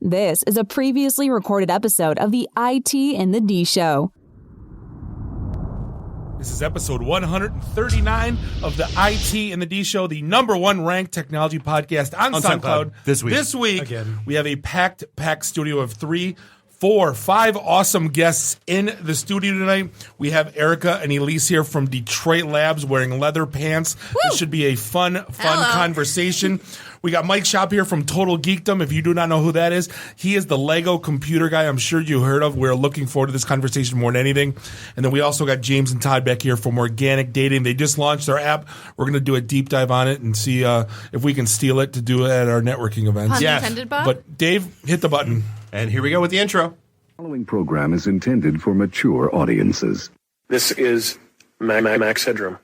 This is a previously recorded episode of the ITintheD Show. This is episode 139 of the ITintheD Show, the number one ranked technology podcast on SoundCloud. This week, again, we have a packed studio of 3, 4, 5 awesome guests in the studio tonight. We have Erika and Elyse here from Detroit Labs wearing leather pants. Woo! This should be a fun conversation. We got Mike Shop here from Total Geekdom. If you do not know who that is, he is the Lego computer guy I'm sure you heard of. We're looking forward to this conversation more than anything. And then we also got James and Todd back here from Organic Dating. They just launched their app. We're going to do a deep dive on it and see if we can steal it to do it at our networking events. Pun intended, Bob? But Dave, hit the button. And here we go with the intro. The following program is intended for mature audiences. This is Max Headroom.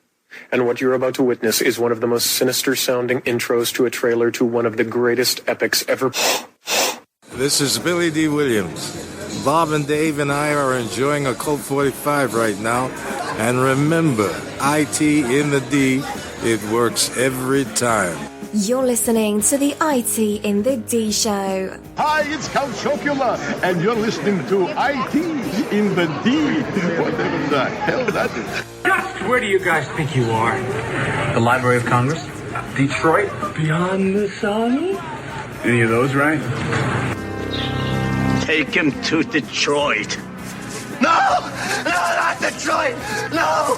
And what you're about to witness is one of the most sinister-sounding intros to a trailer to one of the greatest epics ever. This is Billy D. Williams. Bob and Dave and I are enjoying a Colt 45 right now. And remember, IT in the D, it works every time. You're listening to the IT in the D Show. Hi, it's Count Chocula, and you're listening to IT in the D. Whatever the hell that is. Just where do you guys think you are? The Library of Congress? Detroit? Beyond the sun? Any of those right? Take him to Detroit. No, not Detroit. No,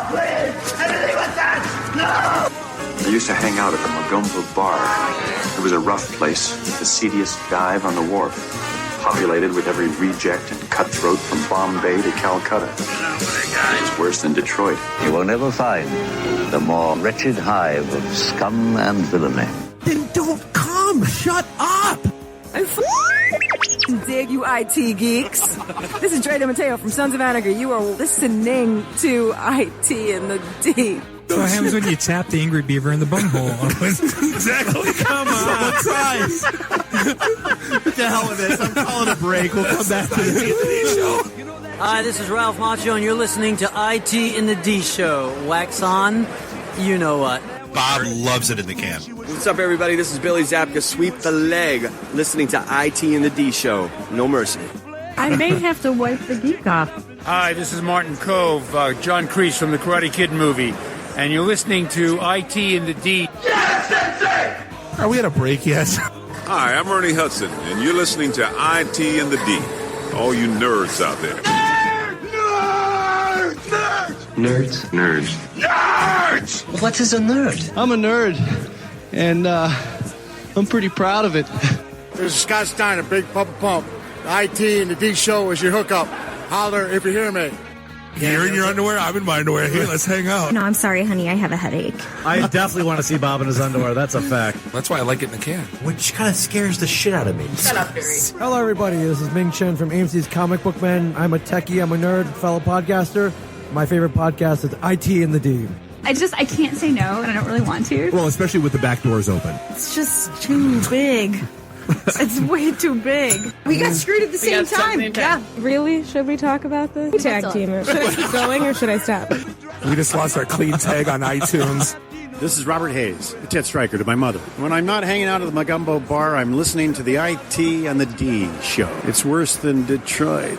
please. Anything but that. No. I used to hang out at the Magumbo Bar. It was a rough place, the seediest dive on the wharf, populated with every reject and cutthroat from Bombay to Calcutta. It's worse than Detroit. You will never find the more wretched hive of scum and villainy. Then don't come! Shut up! I dig you IT geeks. This is Dre DeMatteo from Sons of Anarchy. You are listening to IT in the D. So what happens when you tap the angry beaver in the bunghole? Exactly. Come on. Tries. What the hell with this? I'm calling a break. We'll come back to the show. Hi, this is Ralph Macchio, and you're listening to IT in the D Show. Wax on, you know what. Bob loves it in the can. What's up, everybody? This is Billy Zapka, Sweep the Leg, listening to IT in the D Show. No mercy. I may have to wipe the geek off. Hi, this is Martin Cove, John Kreese from the Karate Kid movie. And you're listening to IT in the D. Yes, Sensei! Are we at a break yet? Hi, I'm Ernie Hudson, and you're listening to IT in the D. All you nerds out there. Nerds. What is a nerd? I'm a nerd, and I'm pretty proud of it. This is Scott Steiner, Big Papa Pump. IT in the D Show is your hookup. Holler if you hear me. You're in your underwear, I'm in my underwear. Hey, let's hang out. No, I'm sorry, honey. I have a headache. I definitely want to see Bob in his underwear. That's a fact. That's why I like it in the can. Which kind of scares the shit out of me. Shut up, Barry. Hello, everybody. This is Ming Chen from AMC's Comic Book Man. I'm a techie. I'm a nerd, fellow podcaster. My favorite podcast is IT in the D. I can't say no, and I don't really want to. Well, especially with the back doors open. It's just too big. It's way too big. We got screwed at the same time. Yeah. Really? Should we talk about this? Tag team it. Should I keep going or should I stop? We just lost our clean tag on iTunes. This is Robert Hayes, a Ted Stryker to my mother. When I'm not hanging out at the Magumbo Bar, I'm listening to the IT and the D Show. It's worse than Detroit.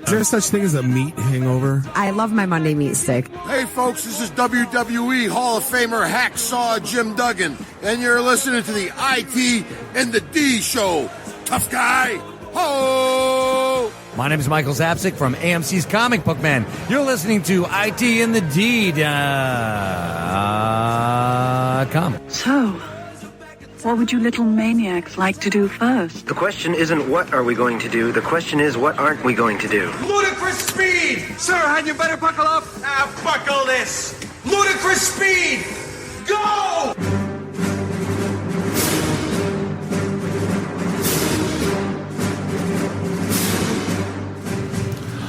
Is there such thing as a meat hangover? I love my Monday meat stick. Hey, folks, this is WWE Hall of Famer Hacksaw Jim Duggan, and you're listening to the IT in the D Show. Tough guy. Ho! My name is Michael Zapsik from AMC's Comic Book Man. You're listening to IT in the D. So, what would you little maniacs like to do first? The question isn't what are we going to do, the question is what aren't we going to do. Ludicrous speed! Sir, had you better buckle up? Buckle this! Ludicrous speed! Go!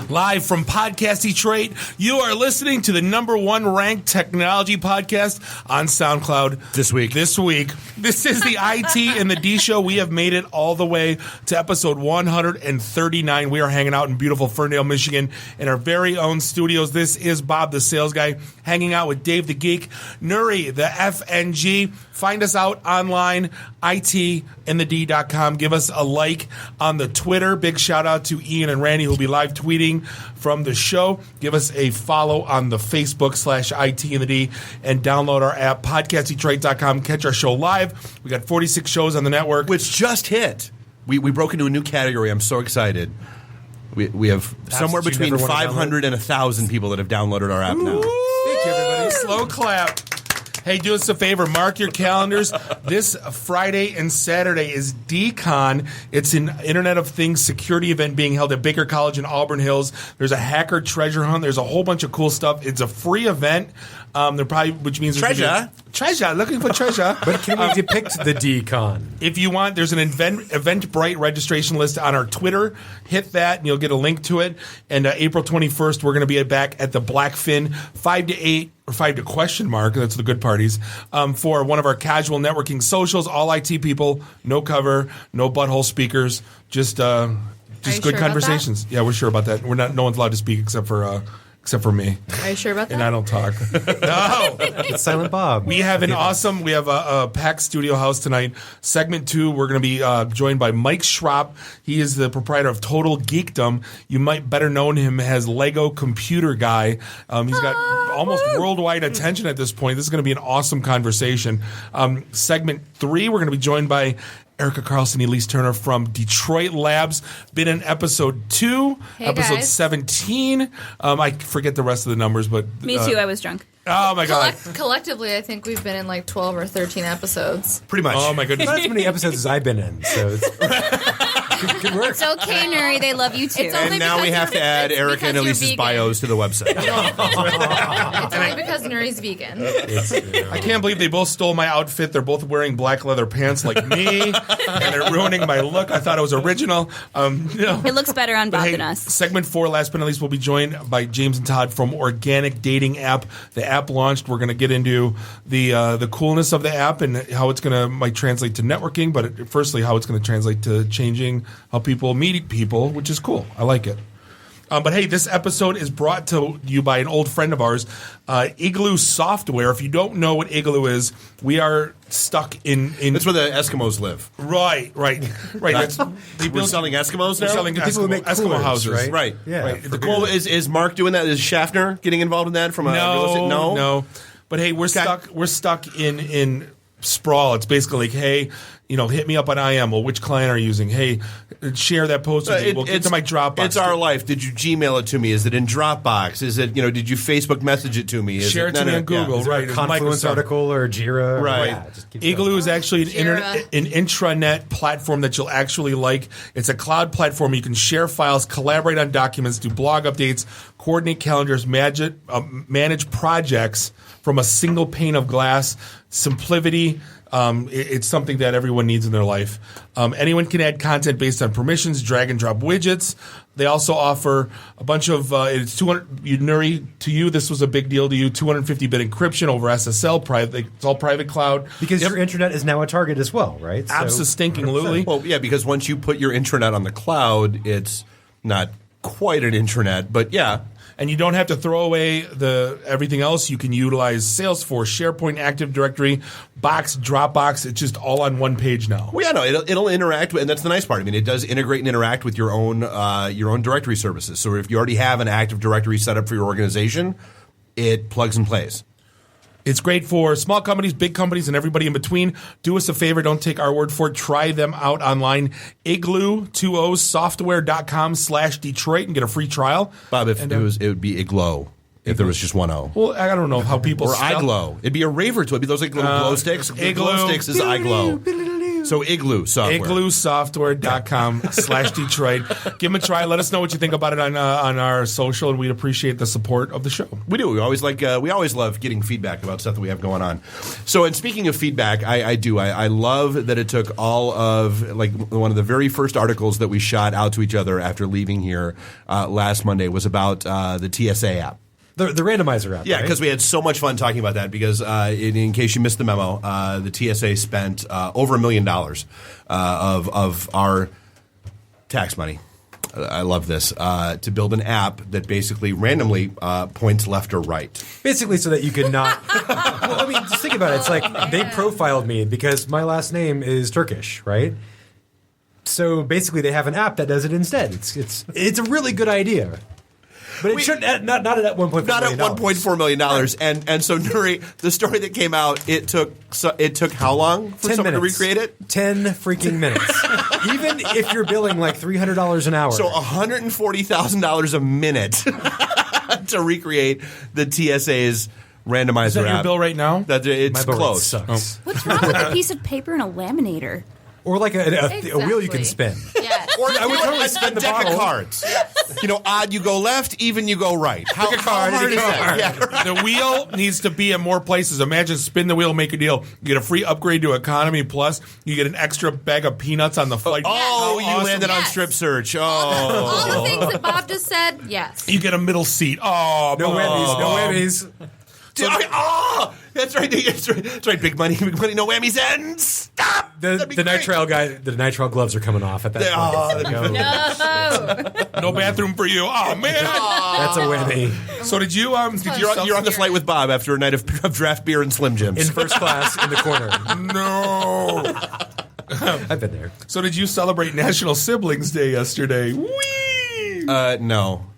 Live from Podcast Detroit, you are listening to the number one ranked technology podcast on SoundCloud this week. This is the IT in the D Show. We have made it all the way to episode 139. We are hanging out in beautiful Ferndale, Michigan in our very own studios. This is Bob the Sales Guy hanging out with Dave the Geek, Nuri the FNG, Find us out online, ITintheD.com. Give us a like on the Twitter. Big shout out to Ian and Randy who will be live tweeting from the show. Give us a follow on the Facebook /ITintheD and download our app, podcastdetroit.com. Catch our show live. We got 46 shows on the network. Which just hit. We broke into a new category. I'm so excited. We have somewhere between 500 and 1,000 people that have downloaded our app now. Thank you, everybody. Slow clap. Hey, do us a favor. Mark your calendars. This Friday and Saturday is DCon. It's an Internet of Things security event being held at Baker College in Auburn Hills. There's a hacker treasure hunt. There's a whole bunch of cool stuff. It's a free event. Which means treasure. Looking for treasure. But can we depict the DCon? If you want, there's an Eventbrite registration list on our Twitter. Hit that, and you'll get a link to it. And April 21st, we're going to be back at the Blackfin 5 to 8 or 5 to question mark. That's the good parties for one of our casual networking socials. All IT people, no cover, no butthole speakers, just good sure conversations. Yeah, we're sure about that. No one's allowed to speak except for me. Are you sure about that? And I don't talk. No. It's Silent Bob. We have a packed studio house tonight. Segment 2, we're going to be joined by Mike Schropp. He is the proprietor of Total Geekdom. You might better know him as Lego Computer Guy. He's got almost worldwide attention at this point. This is going to be an awesome conversation. Segment 3, we're going to be joined by Erika Carlson, Elyse Turner from Detroit Labs. Been in episode 2, episode guys. 17. I forget the rest of the numbers, but Me too. I was drunk. Oh my god! Collectively, I think we've been in like 12 or 13 episodes. Pretty much. Oh my goodness! Not as many episodes as I've been in, so it's good work. It's okay, Nuri. They love you too. And now we have to add Erika and Elise's bios to the website. It's only because Nuri's vegan. I can't believe they both stole my outfit. They're both wearing black leather pants like me, and they're ruining my look. I thought it was original. It looks better on Bob Hey, than us. segment 4, last but not least, we'll be joined by James and Todd from Organic Dating App. The app launched. We're going to get into the coolness of the app and how it's going to might translate to networking, but firstly, how it's going to translate to changing how people meet people, which is cool. I like it. But hey, this episode is brought to you by an old friend of ours, Igloo Software. If you don't know what Igloo is, we are stuck in That's where the Eskimos live. Right. We're selling Eskimos now? We're selling People who make Eskimo coolers, houses. Right. Yeah. Right. Well, is Mark doing that? Is Schaffner getting involved in that from a real estate? No. But hey, we're stuck in sprawl. It's basically like, hey, hit me up on IM. Well, which client are you using? Hey, share that post with me. We'll get to my Dropbox. It's our life. Did you Gmail it to me? Is it in Dropbox? Is it, did you Facebook message it to me? Share it to me on Google. Is there a Confluence article or Jira? Right. Yeah, just keep Igloo going. is actually an intranet platform that you'll actually like. It's a cloud platform. You can share files, collaborate on documents, do blog updates, coordinate calendars, manage projects from a single pane of glass. Simplicity. It's something that everyone needs in their life. Anyone can add content based on permissions, drag and drop widgets. They also offer a bunch of, it's 200, Nuri, to you, this was a big deal to you, 250-bit encryption over SSL, private. It's all private cloud. Because your intranet is now a target as well, right? Absolutely. Well, yeah, because once you put your intranet on the cloud, it's not quite an intranet, but yeah. And you don't have to throw away everything else. You can utilize Salesforce, SharePoint, Active Directory, Box, Dropbox. It's just all on one page now. Well, yeah, no, it'll interact with, and that's the nice part. I mean, it does integrate and interact with your own directory services. So if you already have an Active Directory set up for your organization, it plugs and plays. It's great for small companies, big companies, and everybody in between. Do us a favor. Don't take our word for it. Try them out online. Igloo20software.com/Detroit and get a free trial. Bob, it would be Igloo if there was just one O. Well, I don't know how people Or iGlow. It'd be a raver to it. It'd be those like little glow sticks. Glow sticks is iGlow. So Igloo Software. Igloosoftware.com/Detroit. Give them a try. Let us know what you think about it on our social, and we'd appreciate the support of the show. We do. We always love getting feedback about stuff that we have going on. So, and speaking of feedback, I love that it took all of one of the very first articles that we shot out to each other after leaving here last Monday was about the TSA app. The randomizer app. Yeah, right? because we had so much fun talking about that. Because in case you missed the memo, the TSA spent over $1 million of our tax money I love this, to build an app that basically randomly points left or right. Basically so that you could not – well, I mean, just think about it. It's like they profiled me because my last name is Turkish, right? So basically they have an app that does it instead. It's a really good idea. But it shouldn't not at $1.4 million. Not at $1.4 million. And so, Nuri, the story that came out, it took how long for someone to recreate it? 10 freaking minutes. Even if you're billing like $300 an hour. So $140,000 a minute to recreate the TSA's randomizer app. Is that your bill right now? It's close. Sucks. What's wrong with a piece of paper and a laminator? Or like a wheel you can spin. Yeah. Or I would totally spin the deck bottle. of cards. Odd you go left, even you go right. How hard is that? Yeah, right. The wheel needs to be at more places. Imagine spin the wheel, make a deal. You get a free upgrade to Economy Plus. You get an extra bag of peanuts on the flight. Oh, you landed on Strip Search. Oh. All the things that Bob just said, yes. You get a middle seat. Oh, no whammies. No whammies. That's right. That's right. Big money, no whammies, and stop. The nitrile gloves are coming off at that point. No bathroom for you. Oh man, that's a whammy. So did you? You're on the flight with Bob after a night of draft beer and Slim Jims in first class in the corner. No, I've been there. So did you celebrate National Siblings Day yesterday? Whee!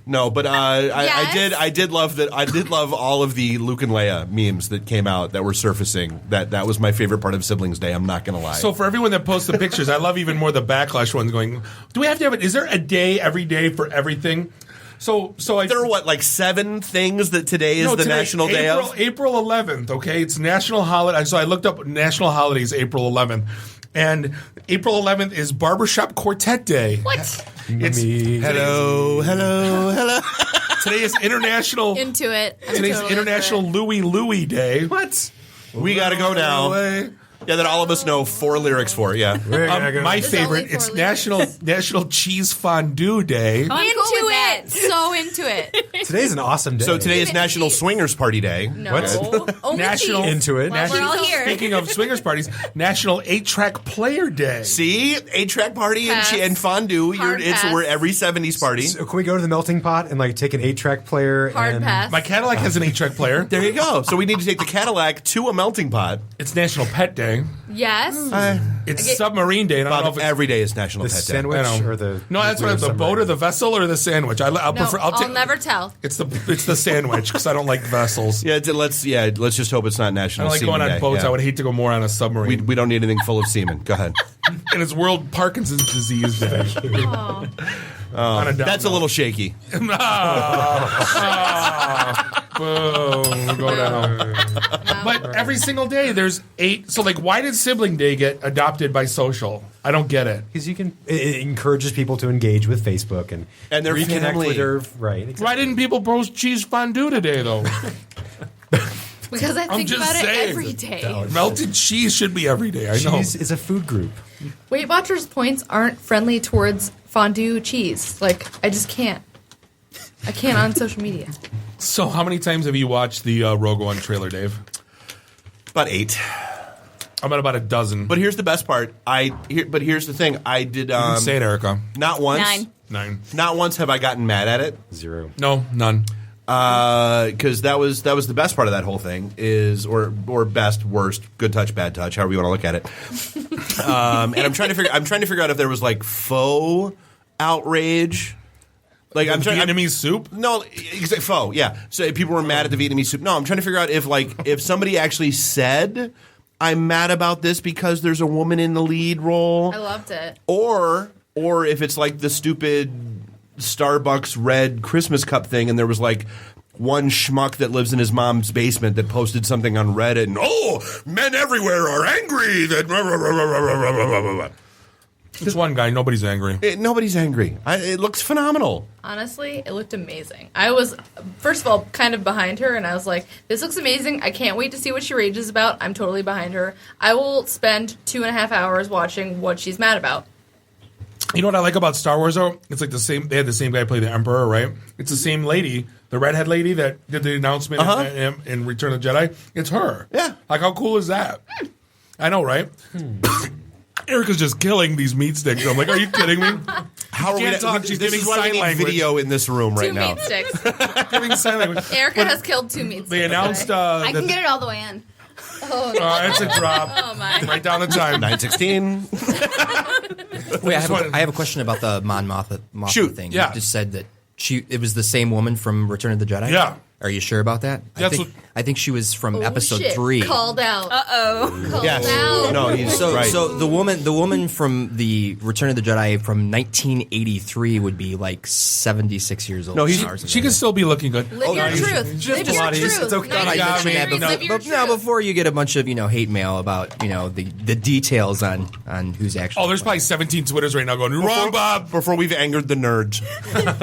No, but Yes. I did love that. I did love all of the Luke and Leia memes that came out that were surfacing. That was my favorite part of Siblings Day. I'm not going to lie. So for everyone that posts the pictures, I love even more the backlash ones going, do we have to have it? Is there a day every day for everything? So there are like 7 things that today is the National Day of? April 11th, okay? It's National Holiday. So I looked up National Holidays April 11th. And April 11th is Barbershop Quartet Day. What? Hello. Today is International Into it. Today's International Louie Day. What? We got to go now. Yeah, that all of us know 4 lyrics for. Yeah. My favorite, it's National Cheese Fondue Day. Into it. So into it. Today's an awesome day. So today is National Swingers Party Day. No. What? Only National cheese. Into it. Well, we're all here. Speaking of swingers parties, National 8-Track Player Day. See? 8-track party and fondue. We're every 70s party. So can we go to the melting pot and like take an 8-track player? Hard pass. My Cadillac has an 8-track player. There you go. So we need to take the Cadillac to a melting pot. It's National Pet Day. Yes. It's Submarine Day. And I don't know if it's every day is National the Pet sandwich Day. or the no, that's what the boat or the vessel or the sandwich. I'll never tell. It's the sandwich because I don't like vessels. Yeah, let's just hope it's not I National don't like Seaman going on Day. boats. Yeah. I would hate to go more on a submarine. We don't need anything full of semen. Go ahead. And it's World Parkinson's Disease Day. That's a little shaky. Boom. Go down. But every single day there's 8. So like, why did Sibling Day get adopted by social? I don't get it. Because it encourages people to engage with Facebook and their reconnect family. with their Exactly. Why didn't people post cheese fondue today though? Because I think about it every day. Melted cheese should be every day. I know. Cheese is a food group. Weight Watchers points aren't friendly towards fondue cheese. Like, I just can't. I can't on social media. So how many times have you watched the Rogue One trailer, Dave? About 8. I'm at about a dozen. But here's the best part. But here's the thing. I did. Say it, Erika. Not once. 9. Not once have I gotten mad at it. 0. No, none. Because that was the best part of that whole thing or best, worst, good touch, bad touch, however you want to look at it. And I'm trying to figure out if there was like faux outrage. Like Vietnamese soup? No, faux. Yeah. So people were mad at the Vietnamese soup. No, I'm trying to figure out if somebody actually said, "I'm mad about this because there's a woman in the lead role." I loved it. Or if it's like the stupid Starbucks red Christmas cup thing, and there was like one schmuck that lives in his mom's basement that posted something on Reddit, and men everywhere are angry that. Just one guy. Nobody's angry. Nobody's angry. It looks phenomenal. Honestly, it looked amazing. I was, first of all, kind of behind her, and I was like, this looks amazing. I can't wait to see what she rages about. I'm totally behind her. I will spend 2.5 hours watching what she's mad about. You know what I like about Star Wars, though? It's like the same. They had the same guy play the Emperor, right? It's the same lady, the redhead lady that did the announcement in Return of the Jedi. It's her. Yeah. Like, how cool is that? I know, right? Erika's just killing these meat sticks. I'm like, are you kidding me? How are we? Can't talk, she's This giving is why we sign need language. video in this room right 2 now. meat sticks. Giving sign language. Erica has killed 2 meat sticks. They announced today. I can get it all the way in. Oh, it's a drop. Oh my! Right down the time. 9:16. Wait, I have a question about the Mon Mothma Shoot. thing. Yeah. You just said that it was the same woman from Return of the Jedi? Yeah. Are you sure about that? I think she was from episode 3. Called out. Called Yes. out. No, he's right. So the woman from the Return of the Jedi from 1983 would be like 76 years old. No, she can still be looking good. Live your truth. Live your truth. It's okay. Nice. I mentioned that Live your before. No, before you get a bunch of hate mail about the details on who's actually. Oh, there's probably 17 Twitters right now going wrong, Bob. Before we've angered the nerds.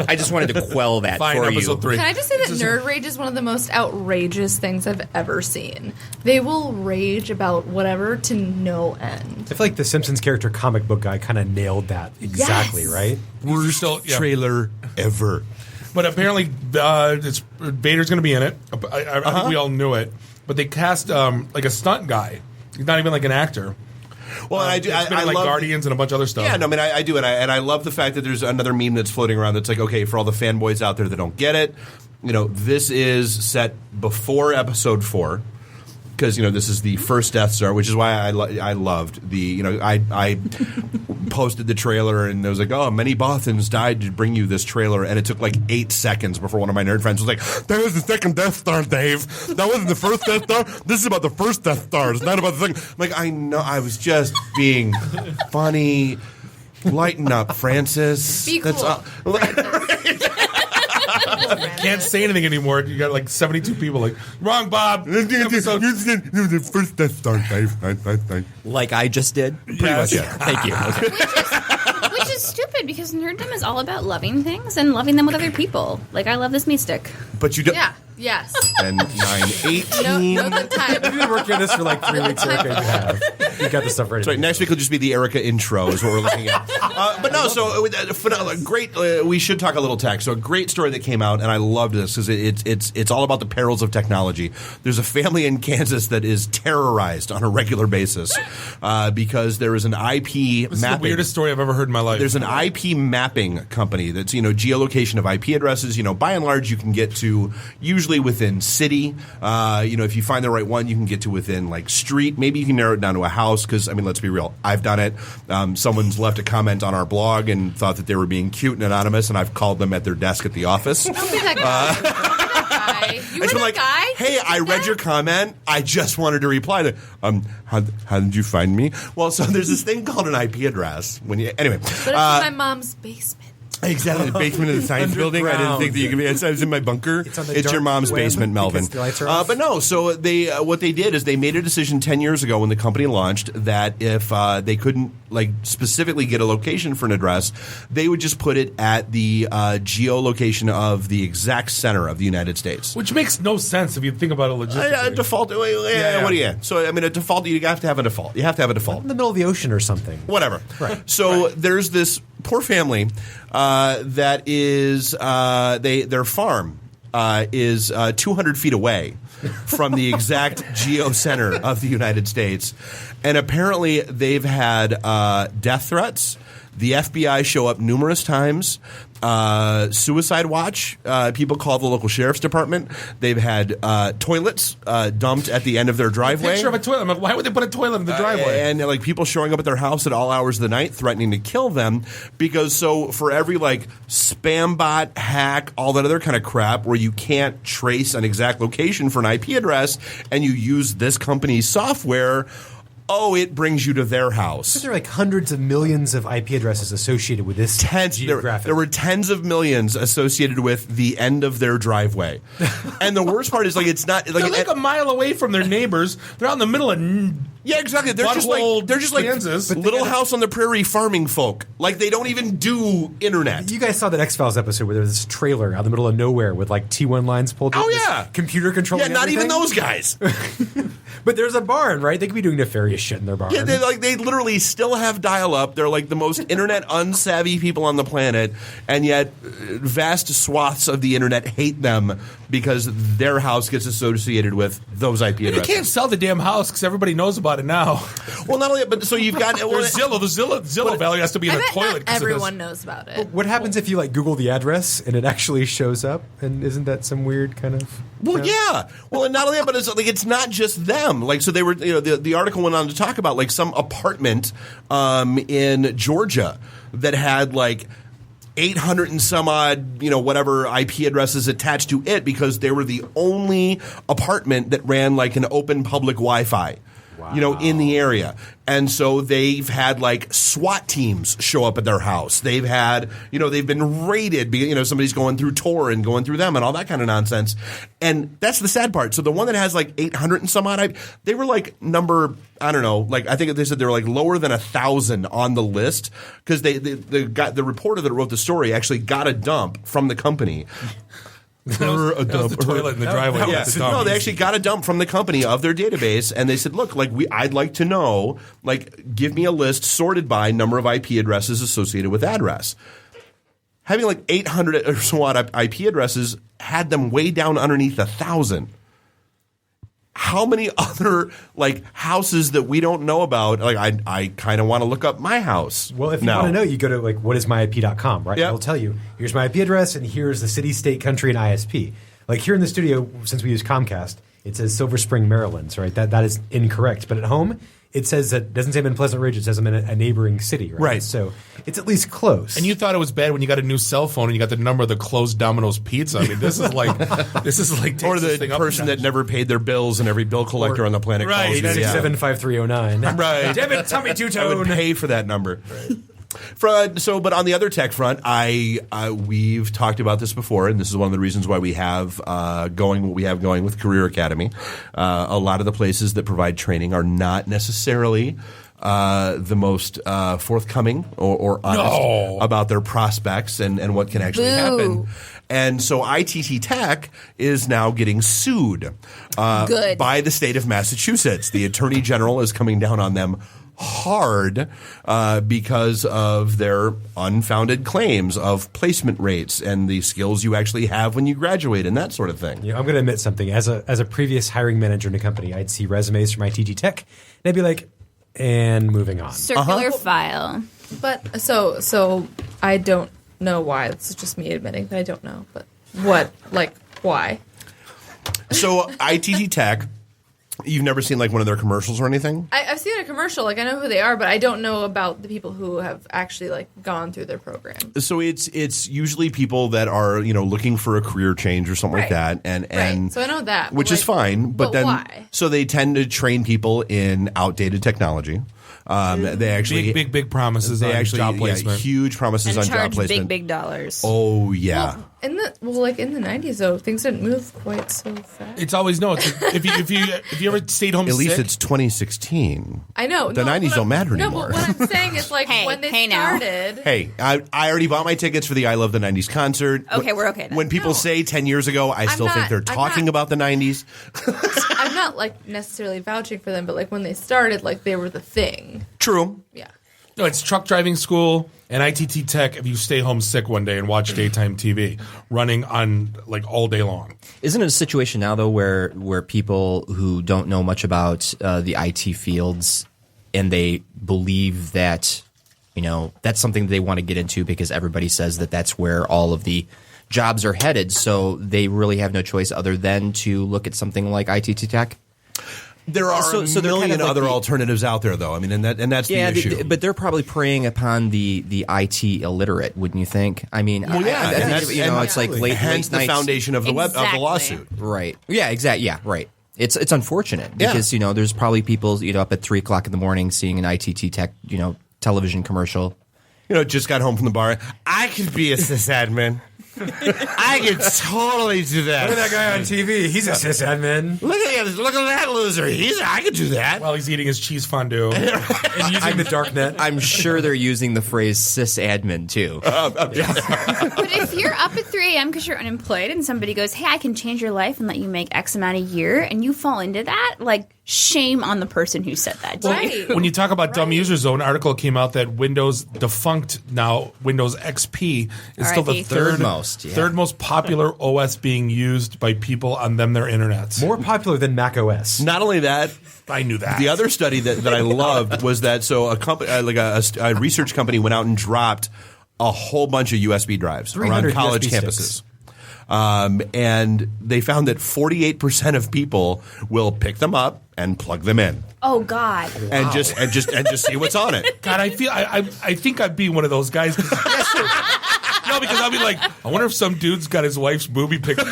I just wanted to quell that Fine, for episode you. 3. Can I just say that nerd rage is one of the most outrageous things I've ever seen. They will rage about whatever to no end. I feel like the Simpsons character comic book guy kind of nailed that exactly, Yes. right? We're still Trailer ever. But apparently, Vader's going to be in it. I think we all knew it. But they cast like a stunt guy. He's not even like an actor. Well, and I do. It's been I in, like love Guardians and a bunch of other stuff. Yeah, no, I mean, I do, and I love the fact that there's another meme that's floating around that's like, okay, for all the fanboys out there that don't get it, this is set before Episode 4. Because this is the first Death Star, which is why I loved the I posted the trailer and it was like, oh, many Bothans died to bring you this trailer, and it took like 8 seconds before one of my nerd friends was like, that was the second Death Star, Dave. That wasn't the first Death Star. This is about the first Death Star. It's not about the second. I'm like, I know, I was just being funny. Lighten up, Francis. Be cool. Can't say anything anymore. You got like 72 people like, wrong, Bob. The first Death Star, Dave. Like I just did? Pretty much, yeah. Thank you. Which is stupid because nerddom is all about loving things and loving them with other people. Like, I love this meat stick. But you don't. Yeah. Yes. And 9:18. No, the time. We've been working on this for like 3 weeks. Erica, you have. You got the stuff ready. That's right. Next week will just be the Erika intro is what we're looking at. But no, so great. We should talk a little tech. So a great story that came out, and I loved this because it's all about the perils of technology. There's a family in Kansas that is terrorized on a regular basis because there is an IP This is mapping. the weirdest story I've ever heard in my life. There's an IP mapping company that's geolocation of IP addresses. By and large, you can get to usually within city. If you find the right one, you can get to within like street. Maybe you can narrow it down to a house because, let's be real. I've done it. Someone's left a comment on our blog and thought that they were being cute and anonymous, and I've called them at their desk at the office. Don't be that guy. You were that guy? Hey, I read your comment. I just wanted to reply to. How did you find me? Well, so there's this thing called an IP address. Anyway, But it's in my mom's basement. Exactly, the basement of the science building. I didn't think that you could be. I was in my bunker. It's your mom's basement, Melvin. But no, so what they did is they made a decision 10 years ago when the company launched that if they couldn't specifically get a location for an address, they would just put it at the geolocation of the exact center of the United States. Which makes no sense if you think about it logistically. Default. What do you? So a default. You have to have a default. You have to have a default in the middle of the ocean or something. Whatever. Right. So there's this poor family that is their farm is 200 feet away from the exact geo-center of the United States. And apparently they've had death threats. The FBI show up numerous times. Suicide watch. People call the local sheriff's department. They've had toilets dumped at the end of their driveway. Picture of a toilet. I'm like, why would they put a toilet in the driveway? And people showing up at their house at all hours of the night, threatening to kill them. Because for every spam bot, hack, all that other kind of crap, where you can't trace an exact location for an IP address, and you use this company's software. Oh, it brings you to their house. There are hundreds of millions of IP addresses associated with this geographic. There were tens of millions associated with the end of their driveway. And the worst part is it's not they're a mile away from their neighbors. They're out in the middle of yeah, exactly. They're just Kansas. Little house on the prairie farming folk. They don't even do internet. You guys saw that X-Files episode where there was this trailer out in the middle of nowhere with T1 lines pulled in. Oh yeah, computer control. Yeah, not even those guys. But there's a barn, right? They could be doing nefarious shit in their barn. Yeah, they literally still have dial-up. They're like the most internet unsavvy people on the planet, and yet vast swaths of the internet hate them because their house gets associated with those IP addresses. You can't sell the damn house because everybody knows about it now. Well, not only that, but so you've got There's Zillow. The Zillow value has to be in I the bet toilet. not everyone knows about it. What happens if you like Google the address and it actually shows up? And isn't that some weird kind of? Well, yeah. Well, and not only that, but it's not just them. Like, so they were, the article went on to talk about like some apartment in Georgia that had like 800 and some odd, whatever IP addresses attached to it because they were the only apartment that ran like an open public Wi-Fi. In the area. And so they've had like SWAT teams show up at their house. They've had, they've been raided because, somebody's going through Tor and going through them and all that kind of nonsense. And that's the sad part. So the one that has like 800 and some odd, they were like number, I don't know, like I think they said they were like lower than 1,000 on the list because the reporter that wrote the story actually got a dump from the company. The toilet in the driveway. No, they actually got a dump from the company of their database, and they said, "Look, I'd like to know, give me a list sorted by number of IP addresses associated with address." Having like 800 or so odd IP addresses had them way down underneath 1,000. How many other houses that we don't know about? I kind of want to look up my house. Well, if you want to know, you go to whatismyip.com, right? Yep. It'll tell you here's my IP address and here's the city, state, country, and ISP. Like here in the studio, since we use Comcast, it says Silver Spring, Maryland. Right? That is incorrect. But at home, it says that doesn't say I'm in Pleasant Ridge. It says I'm in a neighboring city. Right. So it's at least close. And you thought it was bad when you got a new cell phone and you got the number of the closed Domino's Pizza. I mean, this is like or the person that never paid their bills and every bill collector on the planet calls you. 867-5309. Right. Debit tummy two-tone. I would pay for that number. But on the other tech front, we've talked about this before, and this is one of the reasons why we have going what we have going with Career Academy. A lot of the places that provide training are not necessarily the most forthcoming or honest about their prospects and what can actually happen. And so ITintheD is now getting sued by the state of Massachusetts. The Attorney General is coming down on them hard because of their unfounded claims of placement rates and the skills you actually have when you graduate and that sort of thing. I'm going to admit something. As a previous hiring manager in a company, I'd see resumes from ITintheD, and I'd be like, and moving on. Circular file. But so I don't know why. It's just me admitting that I don't know. But why? So ITintheD, you've never seen one of their commercials or anything? I've seen a commercial. I know who they are, but I don't know about the people who have actually gone through their program. So it's usually people that are looking for a career change or something like that, and so I know that, which is fine. But then why? So they tend to train people in outdated technology. They actually big promises. They on job placement. Huge promises on job placement. Big dollars. Oh yeah. In the 90s though, things didn't move quite so fast. It's always if you ever stayed home At least sick, it's 2016. I know the 90s don't matter No, anymore. but what I'm saying is when they started. Hey, I already bought my tickets for the I Love the 90s concert. Okay, we're okay then. When people say 10 years ago, I still think they're talking about the 90s. I'm not necessarily vouching for them, but when they started, they were the thing. True. Yeah. No, it's truck driving school and ITintheD if you stay home sick one day and watch daytime TV running on all day long. Isn't it a situation now though where people who don't know much about the IT fields and they believe that that's something they want to get into because everybody says that that's where all of the jobs are headed, so they really have no choice other than to look at something like ITintheD? There are a million other alternatives out there, though. I mean, and that's the issue. But they're probably preying upon the IT illiterate, wouldn't you think? I mean, well, yeah, I think it's late hence the foundation of the of the lawsuit, right? Yeah, exactly. Yeah, right. It's unfortunate because there's probably people up at 3 o'clock in the morning seeing an ITintheD television commercial. Just got home from the bar. I could be a sysadmin. I could totally do that. Look at that guy on TV. He's a sysadmin. Look at that loser. I could do that. While he's eating his cheese fondue and using the darknet. I'm sure they're using the phrase sysadmin too. But if you're up at 3 a.m. because you're unemployed and somebody goes, hey, I can change your life and let you make X amount a year, and you fall into that, shame on the person who said that. When you talk about dumb users, though, an article came out that Windows defunct now. Windows XP is still the third most popular OS being used by people on their internets. More popular than Mac OS. Not only that, I knew that. The other study that I loved was that a company a research company went out and dropped a whole bunch of USB drives around college USB campuses. And they found that 48% of people will pick them up and plug them in. Oh God! And just see what's on it. God, I think I'd be one of those guys. No, because I'll be like, I wonder if some dude's got his wife's boobie picture.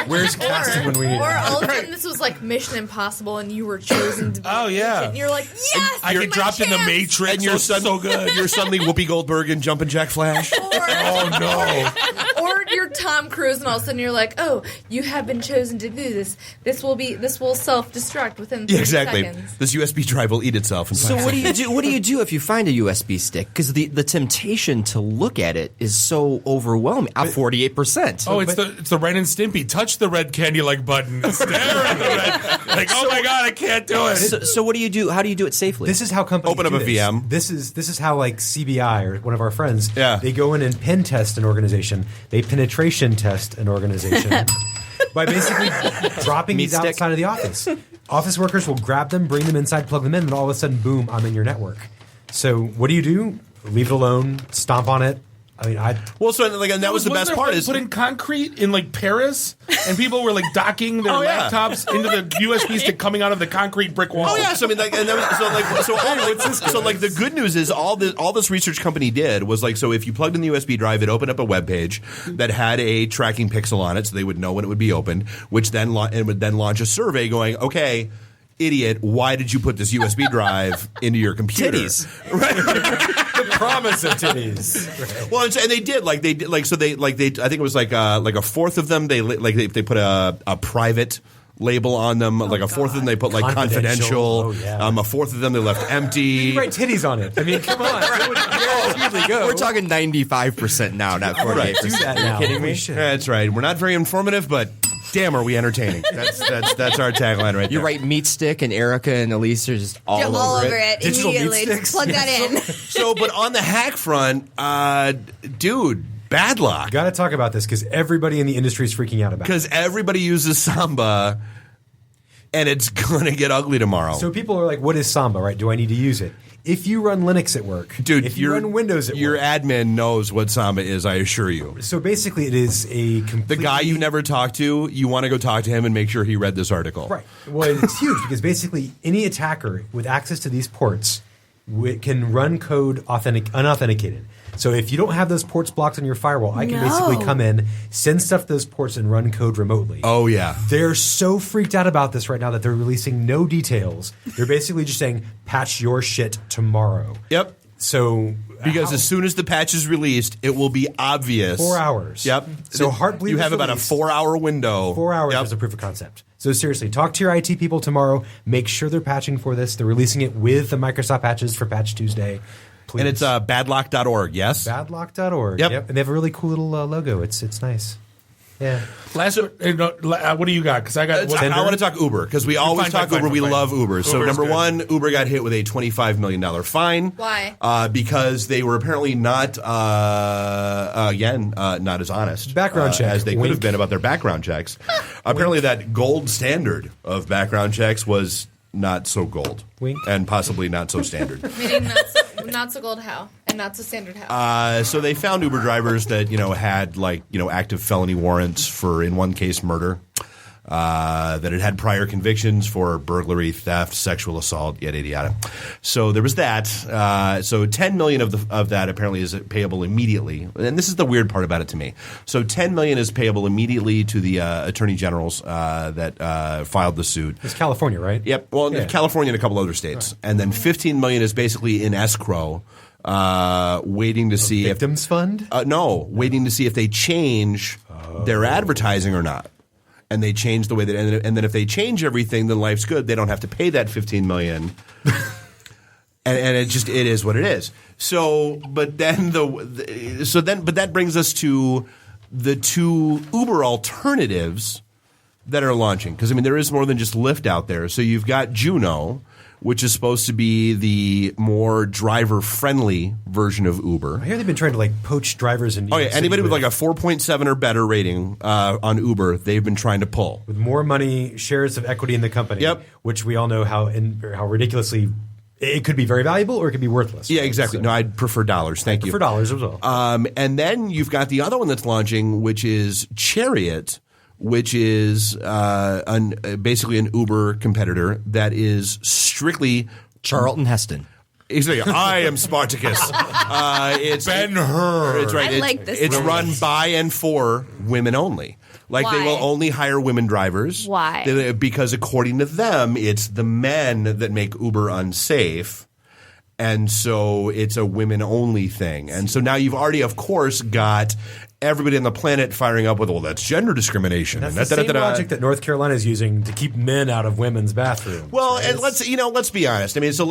Where's casting when we need it? Or all of a sudden this was like Mission Impossible and you were chosen to be and you're like, yes, I get dropped in the Matrix and you're so good. You're suddenly Whoopi Goldberg and Jumpin' Jack Flash. Oh no. Or you're Tom Cruise and all of a sudden you're like, oh, you have been chosen to do this. This will self-destruct within 30 seconds. This USB drive will eat itself in 5 So what do you seconds. do? What do you do if you find a USB stick? Because the temptation to look at it is so overwhelming. 48%. Oh, it's the Ren and Stimpy. Touch the red candy like button. Stare at the red. Like, oh my God, I can't do it. So what do you do? How do you do it safely? This is how companies open up do a VM. This is how like CBI or one of our friends. They go in and pen test an organization. They penetration test an organization by basically dropping these outside of the office. Office workers will grab them, bring them inside, plug them in, and all of a sudden, boom, I'm in your network. So what do? Leave it alone. Stomp on it. I mean, and that was the best part. Is put in concrete in like Paris, and people were like docking their laptops into the USB stick coming out of the concrete brick wall. Oh yeah, so I mean, the good news is all this research company did was so if you plugged in the USB drive, it opened up a web page that had a tracking pixel on it, so they would know when it would be opened, which then would then launch a survey going, okay, idiot, why did you put this USB drive into your computer? Titties. Right. The promise of titties. Well, and they did I think it was like a fourth of them they put a private label on them. A fourth of them they put confidential. A fourth of them they left empty. You write titties on it. I mean, come on. We're talking 95% now, not 48%. Right, do that now. Are you kidding me? That's right. We're not very informative, but damn, are we entertaining? That's our tagline right there. You write meat stick and Erika and Elyse are just all over it. Digital immediately. Just plug that in. So, but on the hack front, dude, bad luck. Got to talk about this because everybody in the industry is freaking out about it. Because everybody uses Samba, and it's going to get ugly tomorrow. So people are like, what is Samba, right? Do I need to use it? If you run Linux at work, dude, if you run Windows at your work, admin knows what Samba is, I assure you. So basically it is a completely... The guy you never talk to, you want to go talk to him and make sure he read this article. Right. Well, it's huge because basically any attacker with access to these ports can run code unauthenticated. So if you don't have those ports blocked on your firewall, I can basically come in, send stuff to those ports, and run code remotely. Oh, yeah. They're so freaked out about this right now that they're releasing no details. They're basically just saying, patch your shit tomorrow. Yep. So... Because as soon as the patch is released, it will be obvious. 4 hours. Yep. So Heartbleed you have about a 4-hour window. 4 hours as a proof of concept. So seriously, talk to your IT people tomorrow. Make sure they're patching for this. They're releasing it with the Microsoft patches for Patch Tuesday. Please. And it's badlock.org, yes? Badlock.org. Yep. And they have a really cool little logo. It's nice. Yeah. Last, what do you got? Because I want to talk Uber because we always talk Uber. We love Uber. So number one, Uber got hit with a $25 million fine. Why? Because they were apparently not, not as honest background check as they could have been about their background checks. Apparently, that gold standard of background checks was not so gold. Wink. And possibly not so standard. Meaning not so gold how? And not so standard how? So they found Uber drivers that, had active felony warrants for, in one case, murder. That it had prior convictions for burglary, theft, sexual assault, yada, yada, yada. So there was that. So $10 million of that apparently is payable immediately. And this is the weird part about it to me. So $10 million is payable immediately to the attorney generals that filed the suit. It's California, right? Yep. Well, California and a couple other states. Right. And then $15 million is basically in escrow. Waiting to see victims fund? No, waiting to see if they change their advertising or not. And they change the way that, and then if they change everything, then life's good. They don't have to pay that $15 million, and it is what it is. So, but then but that brings us to the two Uber alternatives that are launching. Because, I mean, there is more than just Lyft out there. So you've got Juno, which is supposed to be the more driver-friendly version of Uber. I hear they've been trying to like poach drivers in New York City anybody with like a 4.7 or better rating on Uber, they've been trying to pull. With more money, shares of equity in the company, which we all know how ridiculously it could be very valuable or it could be worthless. Yeah, exactly. So, no, I'd prefer dollars. Thank you. For dollars as well. And then you've got the other one that's launching, which is Chariot, which is basically an Uber competitor that is strictly Charlton Heston. Exactly. I am Spartacus. It's Ben-Hur. It's right. I like this. It's run by and for women only. Like Why? they will only hire women drivers. Why? Because according to them, it's the men that make Uber unsafe. And so it's a women-only thing. And so now you've already, of course, got everybody on the planet firing up with, well, that's gender discrimination. That's the same logic that North Carolina is using to keep men out of women's bathrooms. Well, right? And let's be honest. I mean, so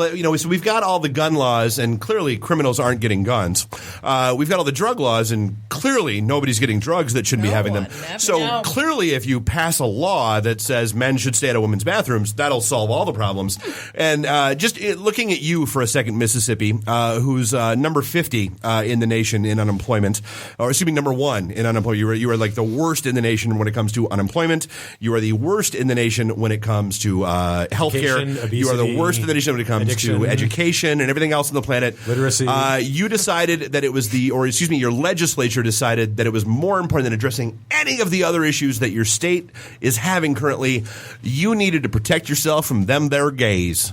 we've got all the gun laws, and clearly criminals aren't getting guns. We've got all the drug laws, and clearly nobody's getting drugs that shouldn't be having them. So clearly, if you pass a law that says men should stay out of women's bathrooms, that'll solve all the problems. And looking at you for a second, Mississippi, who's number 50 in the nation in unemployment, or excuse me, number 1 in unemployment. You are like the worst in the nation when it comes to unemployment. You are the worst in the nation when it comes to healthcare. You are the worst in the nation when it comes to education and everything else on the planet. Literacy. You decided that it was your legislature decided that it was more important than addressing any of the other issues that your state is having currently. You needed to protect yourself from them there gays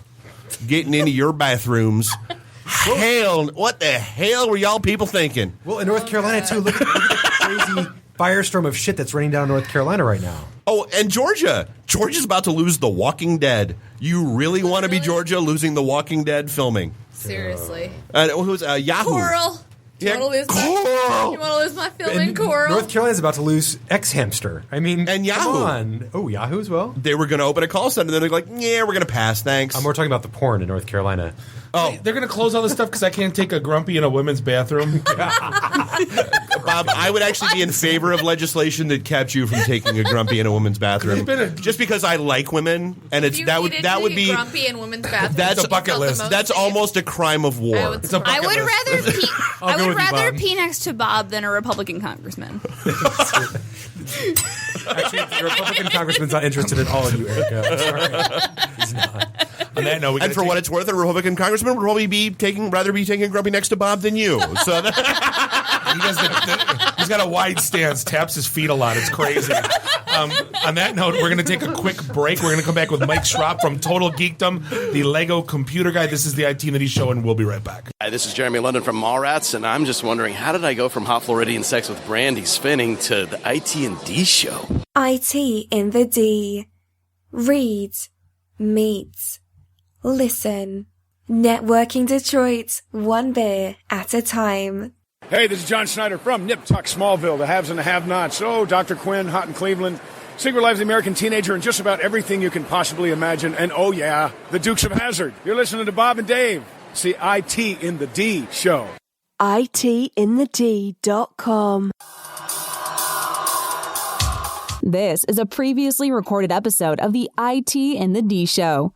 getting into your bathrooms. Hell, what the hell were y'all people thinking? Well, in North Carolina, too, look at the crazy firestorm of shit that's raining down in North Carolina right now. Oh, and Georgia. Georgia's about to lose The Walking Dead. You really want to be Georgia losing The Walking Dead filming? Seriously. Who's Yahoo? Coral. You want to lose my filming, Coral? North Carolina's about to lose X-Hamster. I mean, and Yahoo. Come on. Oh, Yahoo as well? They were going to open a call center. Then they're like, yeah, we're going to pass, thanks. I'm more talking about the porn in North Carolina. Oh, they're going to close all this stuff because I can't take a grumpy in a women's bathroom. Bob, I would actually be in favor of legislation that kept you from taking a grumpy in a woman's bathroom. Just because I like women, and that would be grumpy in women's bathroom. That's a bucket list. That's almost a crime of war. I would rather pee next to Bob than a Republican congressman. Actually, the Republican congressman's not interested at all in you, Erika. I'm sorry. He's not. On that note, and for what it's worth, a Republican congressman would probably rather be taking grumpy next to Bob than you. So he's got a wide stance, taps his feet a lot. It's crazy. On that note, we're going to take a quick break. We're going to come back with Mike Schropp from Total Geekdom, the Lego computer guy. This is the ITintheD show, and we'll be right back. Hi, this is Jeremy London from Mallrats, and I'm just wondering, how did I go from hot Floridian sex with Brandy spinning to the ITintheD show? ITintheD. Read, meet, listen. Networking Detroit, one beer at a time. Hey, this is John Schneider from Nip Tuck Smallville, the haves and the have-nots. Oh, Dr. Quinn, Hot in Cleveland, Secret Life of the American Teenager, and just about everything you can possibly imagine. And oh yeah, the Dukes of Hazzard. You're listening to Bob and Dave. See IT in the D show. ITintheD.com. This is a previously recorded episode of the IT in the D show.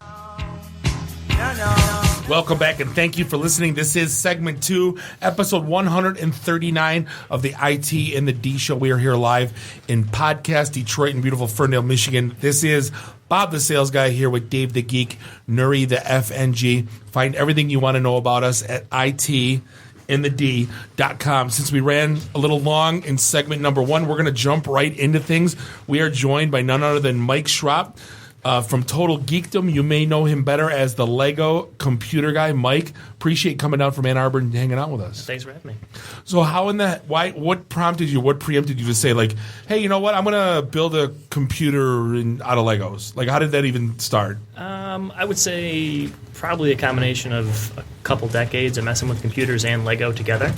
Welcome back, and thank you for listening. This is segment 2, episode 139 of the IT in the D show. We are here live in podcast Detroit and beautiful Ferndale, Michigan. This is Bob the Sales Guy here with Dave the Geek, Nuri the FNG. Find everything you want to know about us at ITintheD.com. Since we ran a little long in segment number 1, we're going to jump right into things. We are joined by none other than Mike Schropp. From Total Geekdom. You may know him better as the Lego computer guy. Mike, appreciate coming down from Ann Arbor and hanging out with us. Thanks for having me. So what preempted you to say, like, hey, you know what, I'm going to build a computer out of Legos? Like, how did that even start? I would say probably a combination of a couple decades of messing with computers and Lego together.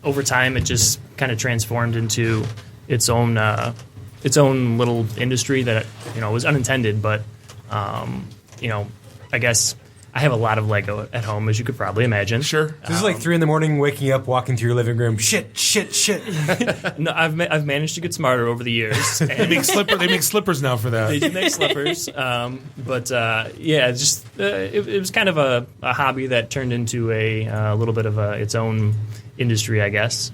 Over time, it just kind of transformed into its own little industry that, was unintended, but, I guess I have a lot of Lego at home, as you could probably imagine. Sure. So this is like 3 a.m, waking up, walking through your living room. Shit. No, I've managed to get smarter over the years. They make slippers now for that. They do make slippers, it was kind of a hobby that turned into a little bit of its own industry, I guess.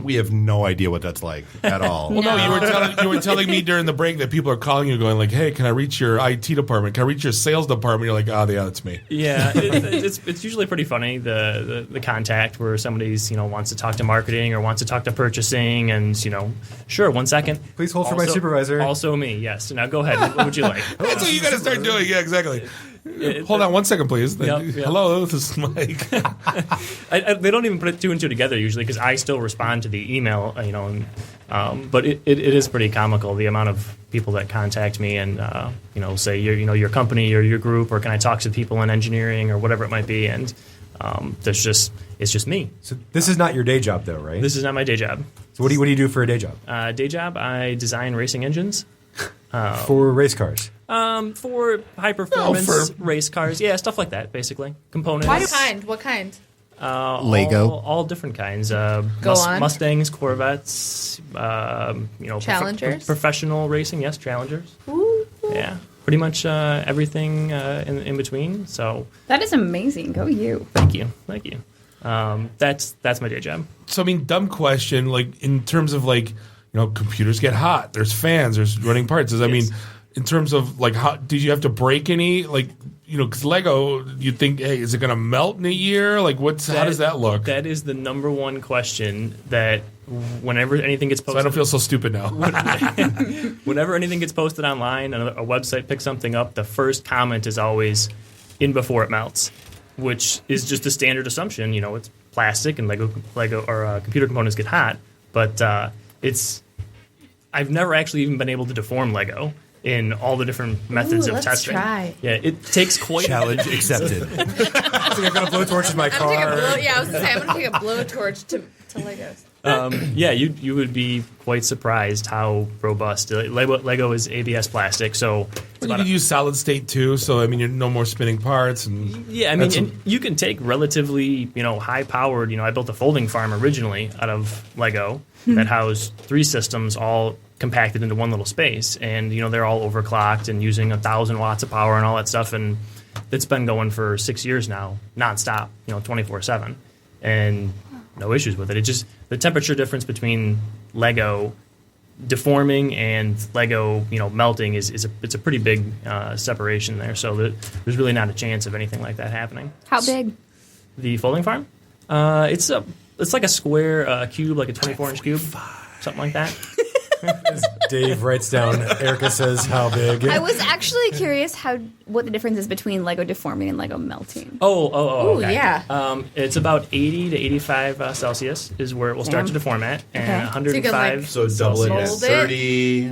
We have no idea what that's like at all. Well, no, you were telling me during the break that people are calling you, going like, "Hey, can I reach your IT department? Can I reach your sales department?" You're like, "Oh, yeah, that's me." Yeah, it's usually pretty funny the contact where somebody's wants to talk to marketing or wants to talk to purchasing, and sure, 1 second, please hold for my supervisor. Also me, yes. Now go ahead. What would you like? That's what you got to start doing. Yeah, exactly. Hold on 1 second, please. Yep. Hello, this is Mike. They don't even put 2 and 2 together usually because I still respond to the email, but it is pretty comical the amount of people that contact me and say your company or your group, or can I talk to people in engineering or whatever it might be, and it's just me. So this is not your day job though, right? This is not my day job. So what do you do for a day job? Day job, I design racing engines for race cars. For high performance race cars, yeah, stuff like that, basically. Components. What kind? Lego. All different kinds. On. Mustangs, Corvettes. Challengers. Professional racing, yes, Challengers. Ooh. Yeah, pretty much everything in between. So that is amazing. Go you. Thank you. That's my day job. So I mean, dumb question. Like in terms of computers get hot. There's fans. There's running parts. I mean. In terms of how did you have to break any because Lego, you think, hey, is it going to melt in a year? How does that look? That is the number one question that whenever anything gets posted. So I don't feel so stupid now. Whenever anything gets posted online and a website picks something up, the first comment is always in before it melts, which is just a standard assumption. It's plastic and Lego or computer components get hot, but I've never actually even been able to deform Lego in all the different methods of testing. Try. Yeah, it takes quite challenge accepted. I think I've got a blowtorch in my car. I was going to say I'm going to take a blowtorch to Legos. Yeah, you would be quite surprised how robust Lego is ABS plastic. So you can use solid state too. So I mean, you're no more spinning parts and yeah. I mean, and you can take relatively high powered. I built a folding farm originally out of Lego that housed 3 systems all compacted into one little space, and they're all overclocked and using 1,000 watts of power and all that stuff, and it's been going for 6 years now, nonstop, 24/7, and no issues with it. It just the temperature difference between Lego deforming and Lego, melting is a pretty big separation there. So there's really not a chance of anything like that happening. How big? The folding farm? It's like a square cube, like a 24-inch cube, something like that. As Dave writes down, Erika says, how big? I was actually curious what the difference is between Lego deforming and Lego melting. Oh, okay. Yeah. It's about 80 to 85 Celsius is where it will start to deform at, and 105. So double it at 30.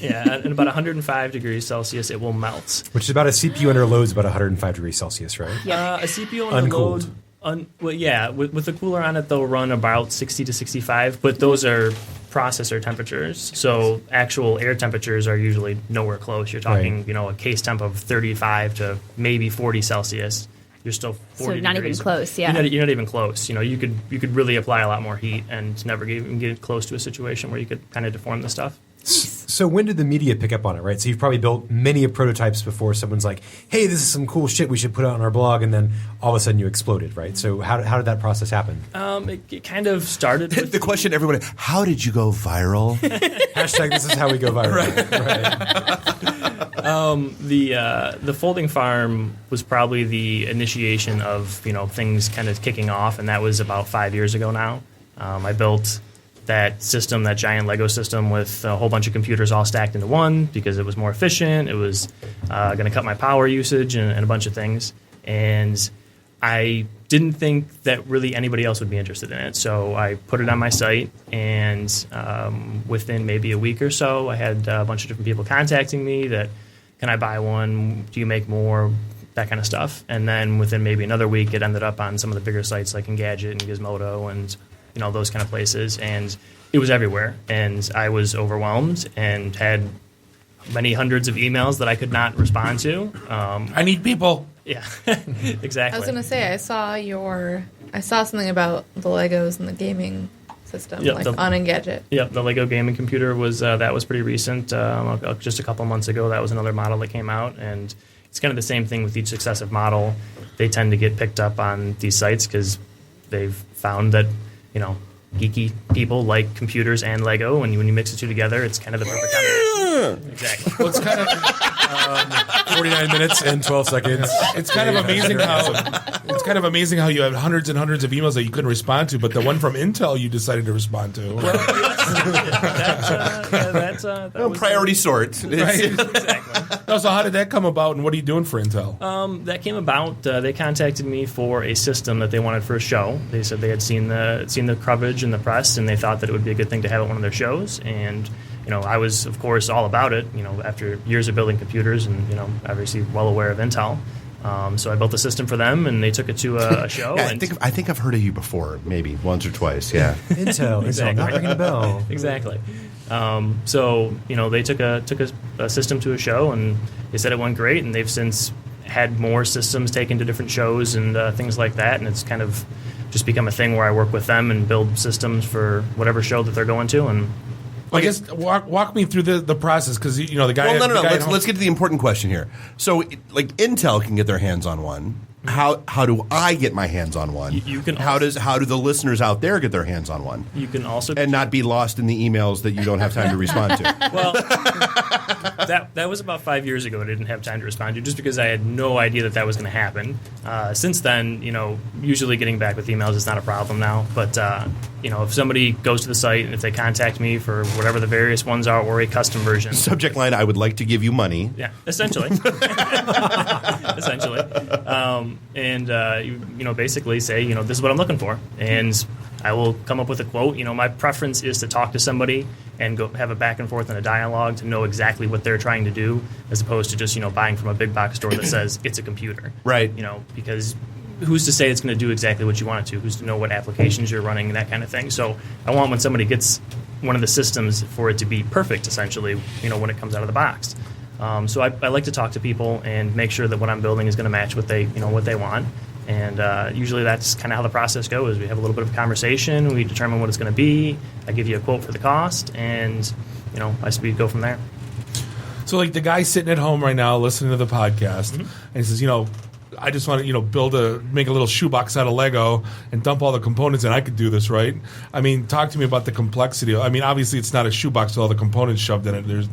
Yeah, and about 105 degrees Celsius, it will melt. Which is about a CPU under load is about 105 degrees Celsius, right? Yeah, a CPU under load. With the cooler on it, they'll run about 60 to 65, but those are processor temperatures. So actual air temperatures are usually nowhere close. You're talking, a case temp of 35 to maybe 40 Celsius. You're still 40 So not degrees. even close, yeah. You're not even close. You could really apply a lot more heat and never even get close to a situation where you could kind of deform the stuff. So when did the media pick up on it, right? So you've probably built many prototypes before someone's like, hey, this is some cool shit we should put out on our blog, and then all of a sudden you exploded, right? So how did that process happen? It kind of started with the question everybody, how did you go viral? Hashtag this is how we go viral. Right. The folding farm was probably the initiation of things kind of kicking off, and that was about 5 years ago now. I built that giant Lego system with a whole bunch of computers all stacked into one because it was more efficient. It was going to cut my power usage and a bunch of things. And I didn't think that really anybody else would be interested in it. So I put it on my site, and within maybe a week or so, I had a bunch of different people contacting me that, can I buy one? Do you make more? That kind of stuff. And then within maybe another week, it ended up on some of the bigger sites like Engadget and Gizmodo and those kind of places, and it was everywhere. And I was overwhelmed and had many hundreds of emails that I could not respond to. I need people. Yeah, exactly. I was going to say, I saw something about the Legos and the gaming system, Yep, like the- on Engadget. Yep, the Lego gaming computer was pretty recent. Just a couple months ago, that was another model that came out, and it's kind of the same thing with each successive model. They tend to get picked up on these sites because they've found that geeky people like computers and Lego, and when you mix the two together, it's kind of the perfect combination. Exactly. Well, it's kind of 49 minutes and 12 seconds. It's kind of amazing how you have hundreds and hundreds of emails that you couldn't respond to, but the one from Intel you decided to respond to. That was priority sort. Right. Exactly. No, so how did that come about, and what are you doing for Intel? That came about. They contacted me for a system that they wanted for a show. They said they had seen the coverage in the press, and they thought that it would be a good thing to have at one of their shows. And I was, of course, all about it. After years of building computers, and obviously well aware of Intel. So I built a system for them, and they took it to a show. Yeah, I think I've heard of you before, maybe once or twice. Yeah, Intel, Exactly. not ringing a bell. Exactly. So they took a system to a show, and they said it went great, and they've since had more systems taken to different shows and things like that, and it's kind of just become a thing where I work with them and build systems for whatever show that they're going to. And I guess walk me through the process, because the guy. Well, no. the guy Let's get to the important question here. So, like, Intel can get their hands on one. How do I get my hands on one? You can. How do the listeners out there get their hands on one? You can also and not be lost in the emails that you don't have time to respond to. Well, that was about 5 years ago. I didn't have time to respond to, just because I had no idea that was going to happen. Since then, usually getting back with emails is not a problem now. But if somebody goes to the site and if they contact me for whatever the various ones are, or a custom version, Subject line: I would like to give you money. yeah, essentially, essentially, and basically say, this is what I'm looking for, and I will come up with a quote. My preference is to talk to somebody and go have a back and forth and a dialogue to know exactly what they're trying to do, as opposed to just buying from a big box store that says it's a computer, right? Because who's to say it's going to do exactly what you want it to? Who's to know what applications you're running and that kind of thing? So I want, when somebody gets one of the systems, for it to be perfect, essentially, when it comes out of the box. So I like to talk to people and make sure that what I'm building is going to match what they want. And usually that's kind of how the process goes. We have a little bit of a conversation. We determine what it's going to be. I give you a quote for the cost, and we go from there. So, like, the guy sitting at home right now listening to the podcast, and he says, I just want to, make a little shoebox out of Lego and dump all the components, and I could do this, right? I mean, talk to me about the complexity. I mean, obviously, it's not a shoebox with all the components shoved in it. There's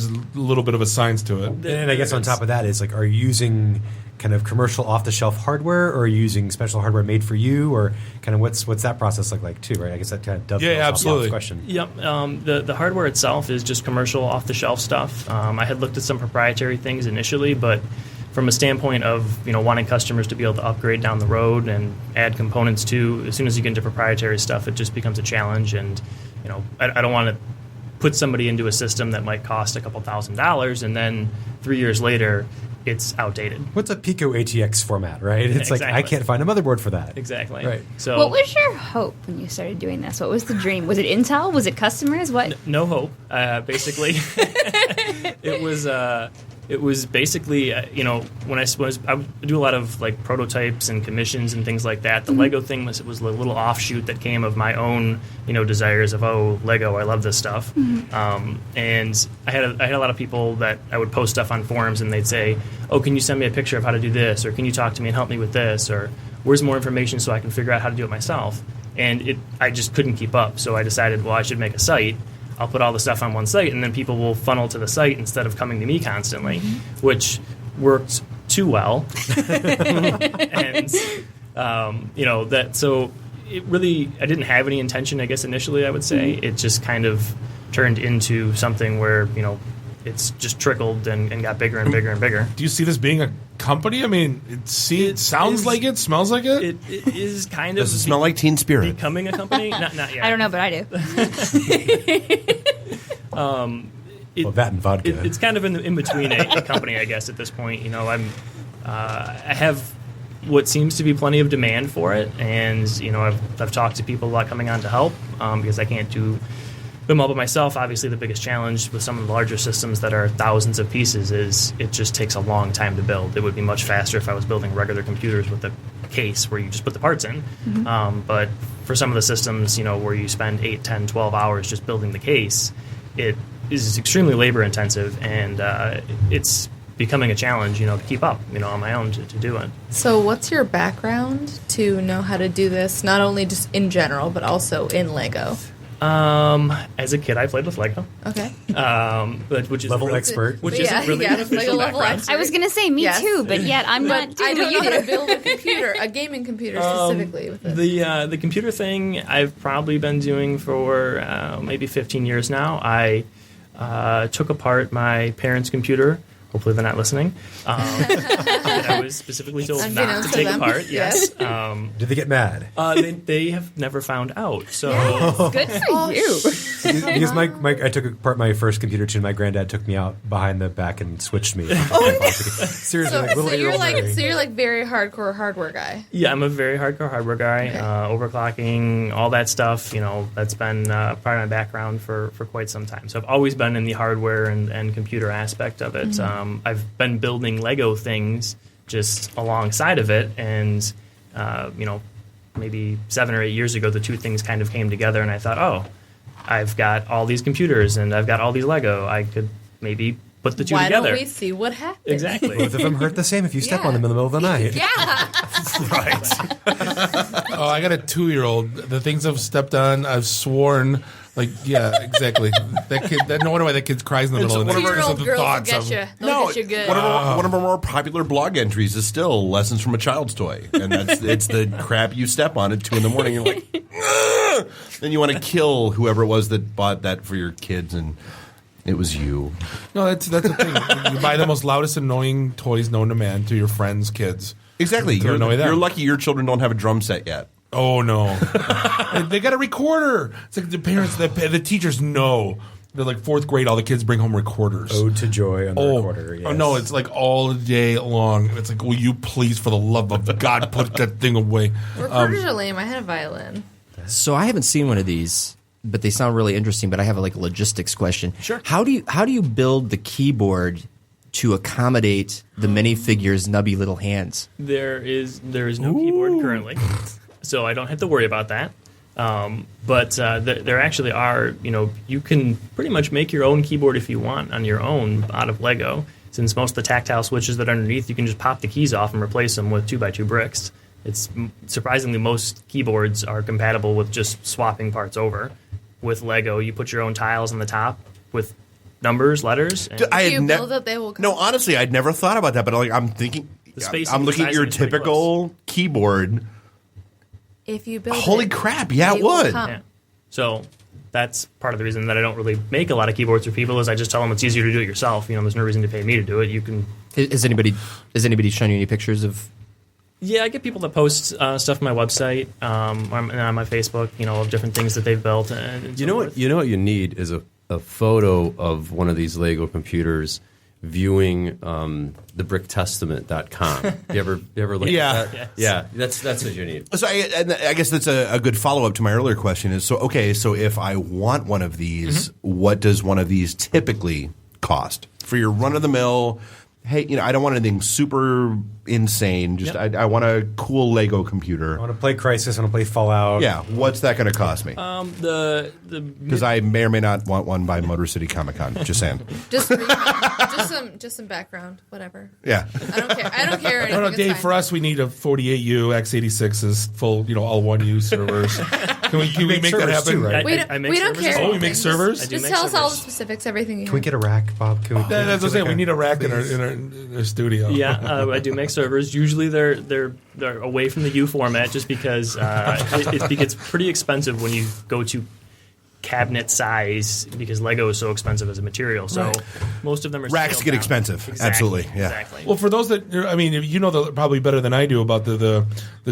a little bit of a science to it. And I guess on top of that is, like, are you using kind of commercial off-the-shelf hardware, or are you using special hardware made for you, or kind of what's that process like too, right? I guess that kind of dovetails off the question. Yep. The hardware itself is just commercial off-the-shelf stuff. I had looked at some proprietary things initially, but from a standpoint of wanting customers to be able to upgrade down the road and add components to, as soon as you get into proprietary stuff, it just becomes a challenge. And I don't want to put somebody into a system that might cost a couple $1,000s, and then 3 years later it's outdated. What's a Pico ATX format, right? It's Exactly. like I can't find a motherboard for that. Exactly. Right. So what was your hope when you started doing this? What was the dream? Was it Intel? Was it customers? What? No hope. Basically, it was basically when I do a lot of like prototypes and commissions and things like that. The Lego thing was a little offshoot that came of my own desires of Lego, I love this stuff. And I had a lot of people that I would post stuff on forums, and they'd say, oh, can you send me a picture of how to do this, or can you talk to me and help me with this, or where's more information so I can figure out how to do it myself. And I just couldn't keep up, so I decided, well, I should make a site. I'll put all the stuff on one site, and then people will funnel to the site instead of coming to me constantly, which worked too well. And so it really, I didn't have any intention, I guess, initially, I would say. It just kind of turned into something where it's just trickled and got bigger and bigger and bigger. Do you see this being a company? I mean, it sounds like it, smells like it. It is kind of. Does it smell like Teen Spirit? Becoming a company? Not yet. I don't know, but I do. Well, that and vodka. It's kind of in between a company, I guess, at this point. I have what seems to be plenty of demand for it, and I've talked to people a lot coming on to help because I can't do them all by myself, obviously the biggest challenge with some of the larger systems that are thousands of pieces is it just takes a long time to build. It would be much faster if I was building regular computers with a case where you just put the parts in. But for some of the systems, where you spend 8, 10, 12 hours just building the case, it is extremely labor intensive, and it's becoming a challenge, to keep up, on my own to do it. So what's your background to know how to do this, not only just in general, but also in Lego? As a kid, I played with Lego. Okay. Which is level expert. Which isn't really an official level background. expert. I was going to say me too, but yet I'm not doing I don't what know you how do. to build a computer, a gaming computer specifically. With it. The computer thing I've probably been doing for maybe 15 years now. I took apart my parents' computer. Hopefully they're not listening. That I was specifically told not to take apart. Yes. Did they get mad? They have never found out. So Good for you. Because I took apart my first computer too. My granddad took me out behind the back and switched me. Seriously, So you're like very hardcore hardware guy. Yeah, I'm a very hardcore hardware guy. Okay. Overclocking, all that stuff. That's been part of my background for quite some time. So I've always been in the hardware and computer aspect of it. I've been building Lego things just alongside of it, and maybe 7 or 8 years ago, the two things kind of came together, and I thought, oh, I've got all these computers and I've got all these Lego. I could maybe put the two Why together. don't we see what happens? Exactly. Both of them hurt the same if you step on them in the middle of the night. Yeah. Right. I got a 2-year-old. The things I've stepped on, I've sworn. Exactly. That kid. No wonder why that kid cries in the middle of the night. 2-year-old girls will get you. They'll get you good. One of our more popular blog entries is still lessons from a child's toy, and it's the crap you step on at 2 a.m. You're like, "Ugh!" Then you want to kill whoever it was that bought that for your kids, and it was you. No, that's the thing. You buy the most loudest, annoying toys known to man to your friends' kids. Exactly. To annoy them. You're lucky your children don't have a drum set yet. Oh no, they got a recorder. It's like the parents, the teachers know. They're like 4th grade. All the kids bring home recorders. Ode to Joy on the recorder. Yes. Oh no, it's like all day long. It's like, will you please, for the love of God, put that thing away? Recorders are lame. I had a violin. So I haven't seen one of these, but they sound really interesting. But I have a logistics question. Sure. How do you build the keyboard to accommodate the minifigure's nubby little hands? There is no keyboard currently, so I don't have to worry about that. But there actually are, you can pretty much make your own keyboard if you want on your own out of Lego. Since most of the tactile switches that are underneath, you can just pop the keys off and replace them with 2x2 bricks. It's surprisingly, most keyboards are compatible with just swapping parts over. With Lego, you put your own tiles on the top with numbers, letters. And build it, they will come. No, honestly, I'd never thought about that, but I'm thinking, I'm looking at your typical keyboard. If you build Holy it, crap, yeah, they it will would. come. Yeah. So that's part of the reason that I don't really make a lot of keyboards for people is I just tell them it's easier to do it yourself. There's no reason to pay me to do it. You can. Has anybody shown you any pictures of? Yeah, I get people that post stuff on my website and on my Facebook, of different things that they've built. And you know what you need is a photo of one of these Lego computers viewing thebricktestament.com. You ever look at that? Yes. Yeah, that's what you need. So I guess that's a good follow-up to my earlier question is, so if I want one of these, what does one of these typically cost? For your run-of-the-mill, hey, I don't want anything super insane. Just I want a cool Lego computer. I want to play Crysis. I want to play Fallout. Yeah, what's that going to cost me? Because I may or may not want one by Motor City Comic Con. Just saying. Just some background, whatever. Yeah. I don't care. No, Dave. For us, we need a 48U x86s full, all 1U servers. Can we make that happen? Too, right? We don't care. Oh, we make servers. Just tell us all the specifics, everything you Can we get a rack, Bob? That's what I'm saying. We need a rack in our studio. Yeah, I do make servers. Usually they're away from the U format just because it gets pretty expensive when you go to cabinet size because Lego is so expensive as a material. So most of them are racks scaled get down. expensive. Exactly. Absolutely. Yeah. Exactly. Well, for those that you know probably better than I do about the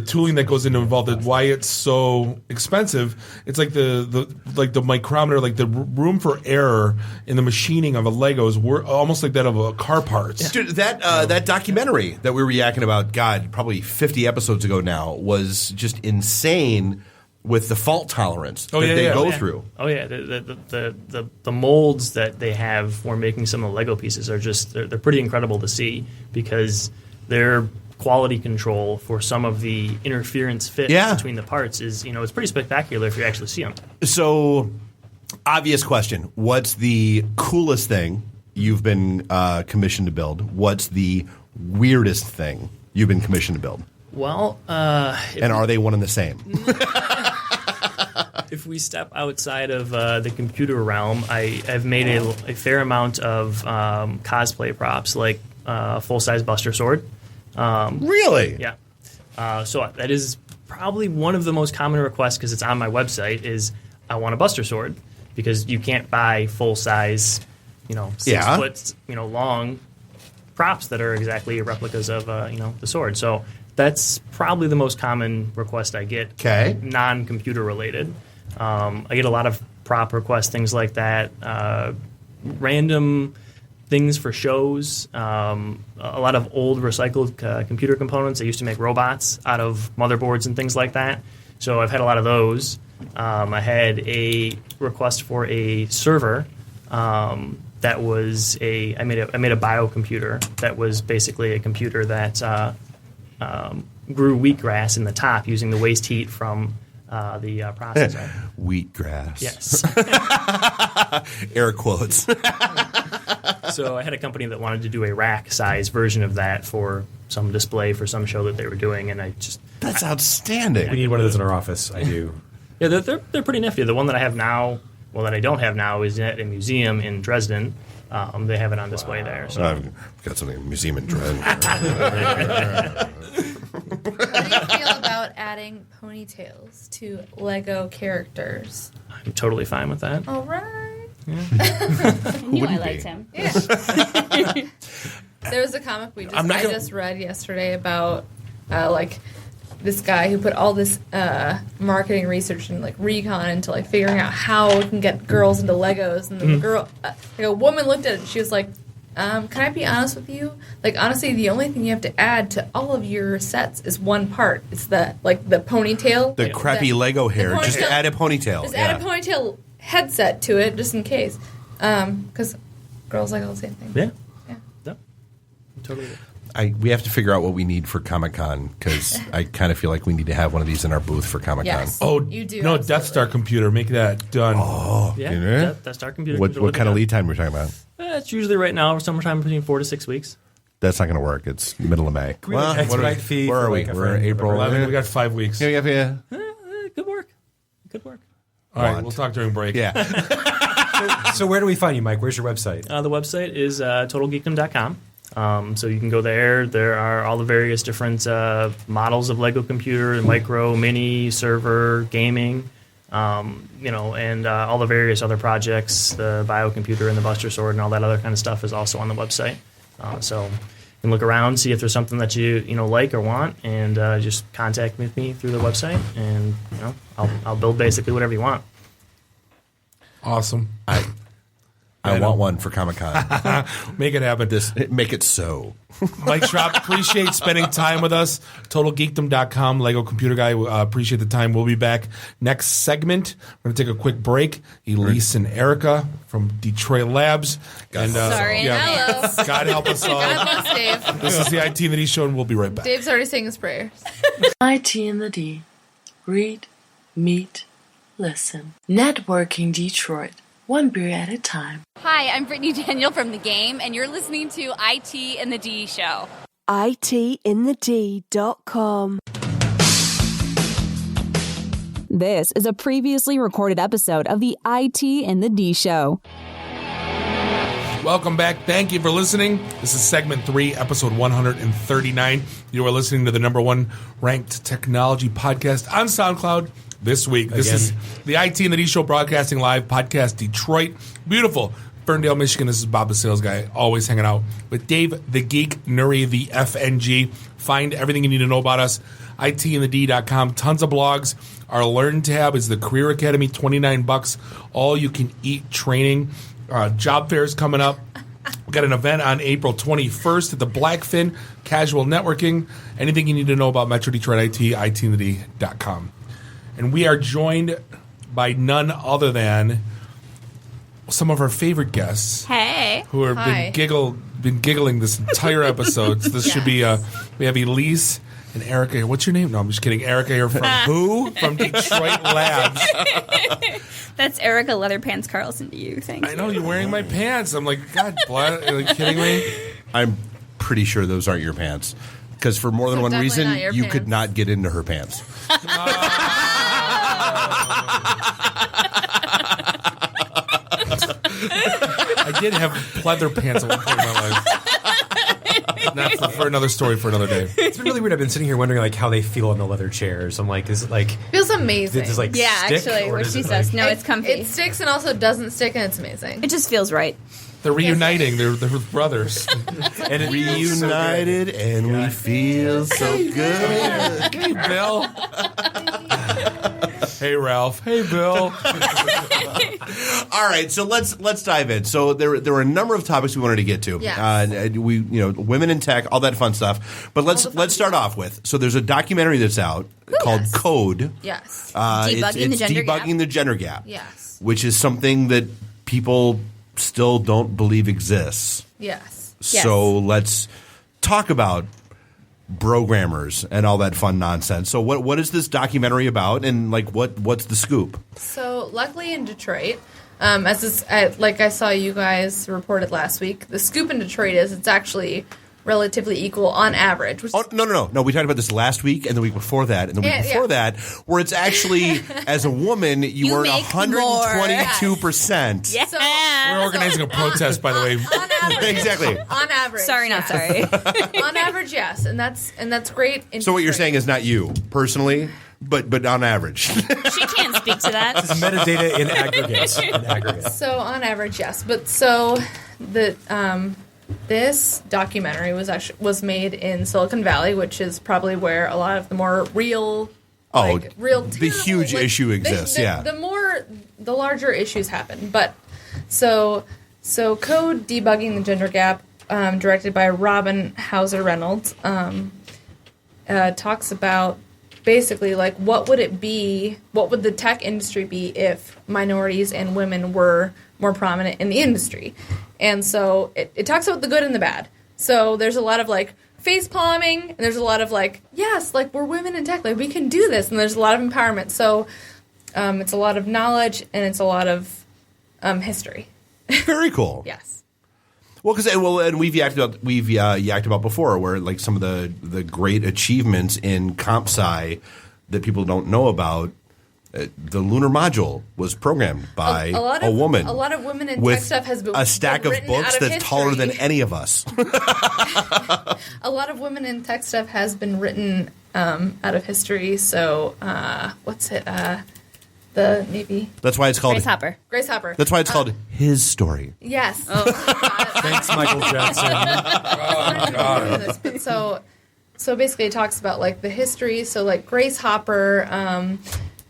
tooling that goes into involved, why it's so expensive. It's like the micrometer, like the room for error in the machining of a Lego is almost like that of a car parts. Dude, that documentary that we were yakking about, God, probably 50 episodes ago now, was just insane. with the fault tolerance that they go through. Oh yeah, the molds that they have for making some of the Lego pieces are just they're pretty incredible to see because their quality control for some of the interference fit between the parts is it's pretty spectacular if you actually see them. So, obvious question: what's the coolest thing you've been commissioned to build? What's the weirdest thing you've been commissioned to build? Well, and are they one and the same? If we step outside of the computer realm, I've made a fair amount of cosplay props, like a full-size Buster Sword. Really? Yeah. So that is probably one of the most common requests because it's on my website. Is I want a Buster Sword because you can't buy full-size, 6 foot, long props that are exactly replicas of the sword. So that's probably the most common request I get. Okay. Non-computer related. I get a lot of prop requests, things like that. Random things for shows. A lot of old recycled computer components. I used to make robots out of motherboards and things like that. So I've had a lot of those. I had a request for a server that was I made a biocomputer that was basically a computer that grew wheatgrass in the top using the waste heat from the processor. Wheatgrass. Yes. Air quotes. So I had a company that wanted to do a rack size version of that for some display for some show that they were doing, and that's outstanding. We need one of those in our office. I do. Yeah, they're pretty nifty. The one that I have now, that I don't have now, is at a museum in Dresden. They have it on display there. So. I've got something in a museum in Dresden. How do you feel about adding ponytails to Lego characters? I'm totally fine with that. All right. I knew I liked him. Yeah. There was a comic I just read yesterday about this guy who put all this marketing research and recon into figuring out how we can get girls into Legos, and the girl, a woman looked at it and she was like, can I be honest with you? Honestly, the only thing you have to add to all of your sets is one part. It's the ponytail. The crappy Lego hair. Just add a ponytail. Just add a ponytail headset to it, just in case. Because girls like all the same things. Yeah. Totally. We have to figure out what we need for Comic-Con because I kind of feel like we need to have one of these in our booth for Comic-Con. Yes. Oh, you do. No, absolutely. Death Star computer. Make that done. Oh, yeah. Death Star computer. What kind of lead time are we talking about? It's usually right now, summertime between 4 to 6 weeks. That's not going to work. It's middle of May. Where are we? We're in April. 11. We got 5 weeks. Good work. All right, we'll talk during break. Yeah. So where do we find you, Mike? Where's your website? The website is totalgeekdom.com. So you can go there. There are all the various different models of Lego computer, micro, mini, server, gaming, and all the various other projects. The biocomputer and the Buster Sword and all that other kind of stuff is also on the website. So you can look around, see if there's something that you like or want, and just contact me through the website, and I'll build basically whatever you want. Awesome. I want one for Comic-Con. Make it happen. Make it so. Mike Schraub, appreciate spending time with us. TotalGeekdom.com, Lego Computer Guy. Appreciate the time. We'll be back next segment. We're going to take a quick break. Elyse and Erika from Detroit Labs. Hello. God help us all. God bless Dave. This is the ITintheD show, and we'll be right back. Dave's already saying his prayers. ITintheD. Read, meet, listen. Networking Detroit. One beer at a time. Hi, I'm Brittany Daniel from The Game, and you're listening to IT and the D Show. ITintheD.com. This is a previously recorded episode of the IT and the D Show. Welcome back. Thank you for listening. This is segment 3, episode 139. You are listening to the #1 ranked technology podcast on SoundCloud this week. This is the ITintheD Show, broadcasting live, podcast Detroit. Beautiful. Ferndale, Michigan. This is Bob the Sales Guy, always hanging out with Dave the Geek, Nuri the FNG. Find everything you need to know about us. ITintheD.com. Tons of blogs. Our Learn tab is the Career Academy, $29. All you can eat training. Job fairs coming up. We've got an event on April 21st at the Blackfin. Casual networking. Anything you need to know about Metro Detroit IT, ITintheD.com. and we are joined by none other than some of our favorite guests. Hey. Who have been giggling this entire episode. So this should be we have Elyse and Erika. What's your name? No, I'm just kidding. Erika here from who? From Detroit Labs. That's Erika Leatherpants Carlson to you. Thank you. I know you're wearing my pants. I'm like, God, blood. Are you kidding me? I'm pretty sure those aren't your pants. Because for more than one reason, you could not get into her pants. I did have pleather pants at one point in my life. Not for another story for another day. It's been really weird. I've been sitting here wondering like how they feel in the leather chairs. I'm like, is it like feels amazing? Does it like yeah, stick, actually, what she says. No, it's comfy. It sticks and also doesn't stick, and it's amazing. It just feels right. They're reuniting. They're brothers. And it reunited, and we feel so good. Hey, Bill. Hey, Ralph. Hey, Bill. All right, so let's dive in. So there were a number of topics we wanted to get to. Yes. Women in tech, all that fun stuff. But let's start off with. So there's a documentary that's out called Code. Yes. Debugging the gender gap. Yes. Which is something that people still don't believe exists. Yes. So let's talk about programmers and all that fun nonsense. So what is this documentary about, and like what's the scoop? So luckily in Detroit, like I saw you guys reported last week, the scoop in Detroit is it's actually relatively equal on average. Which No. We talked about this last week and the week before that and the week before that, where it's actually, as a woman, you earn 122%. Yeah. So, we're organizing a protest, by the way. On average. Exactly. On average. Sorry, not sorry. On average, yes. And that's great. So what you're saying is not you, personally, but on average. She can't speak to that. This is metadata in aggregate. So on average, yes. But so the this documentary was made in Silicon Valley, which is probably where a lot of the more real the huge issue exists. The larger issues happen. But so Code Debugging the Gender Gap, directed by Robin Hauser Reynolds, talks about basically like what would the tech industry be if minorities and women were more prominent in the industry. And so it talks about the good and the bad. So there's a lot of like face palming, and there's a lot of like, yes, like we're women in tech, like we can do this, and there's a lot of empowerment. So it's a lot of knowledge, and it's a lot of history. Very cool. Yes. Well, and we've yacked about before, where like some of the great achievements in comp sci that people don't know about. The lunar module was programmed by a woman. A lot of women in with tech stuff has been a stack been of books that's history. taller than any of us. A lot of women in tech stuff has been written out of history. So what's it? The Navy. That's why it's called Grace Hopper. That's why it's called His Story. Yes. Thanks, Michael Jackson. So basically, it talks about like the history. So like Grace Hopper.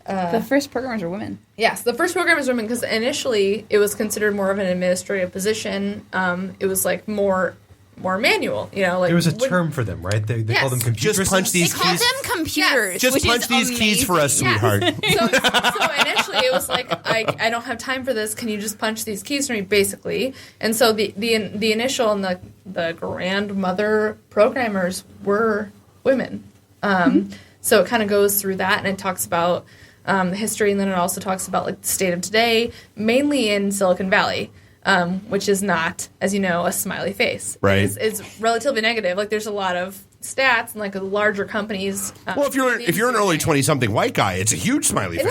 The first programmers were women. Yes, the first programmers were women because initially it was considered more of an administrative position. It was like more manual, like there was a term for them, right? They call them computers. Just punch these keys. They called them computers. Just punch these keys for us, sweetheart. So initially it was like I don't have time for this. Can you just punch these keys for me, basically? And so the initial and the grandmother programmers were women. So it kind of goes through that, and it talks about the history, and then it also talks about like the state of today, mainly in Silicon Valley, which is not, as you know, a smiley face. Right. It's relatively negative. Like there's a lot of stats and like the larger companies. Well, if you're an early 20-something white guy, it's a huge smiley face.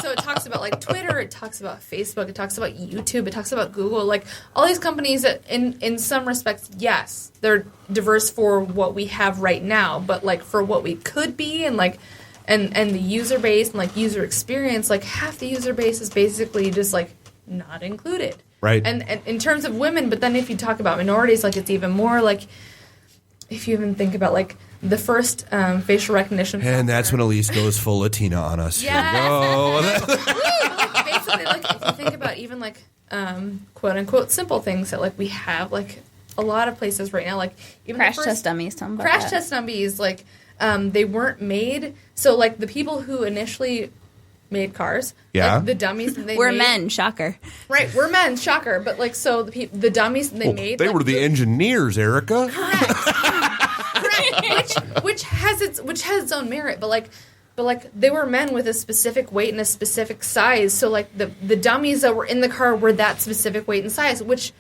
So it talks about like Twitter, it talks about Facebook, it talks about YouTube, it talks about Google, like all these companies that in some respects, yes, they're diverse for what we have right now, but like for what we could be and like and the user base and like user experience, like half the user base is basically just like not included. Right. And in terms of women, but then if you talk about minorities, like it's even more like if you even think about like the first facial recognition software. And that's when Elyse goes full Latina on us. Yes. Here we go. Like, basically, like if you think about even like quote unquote simple things that like we have like a lot of places right now, like even Crash test dummies. Tell them about Crash that. test dummies, like they weren't made. So like the people who initially made cars, like the dummies that they we're made, men, shocker. right? We're men, shocker. But like so the dummies that they made, They like, were the engineers, Erica. which has its own merit, but like they were men with a specific weight and a specific size. So like the dummies that were in the car were that specific weight and size, which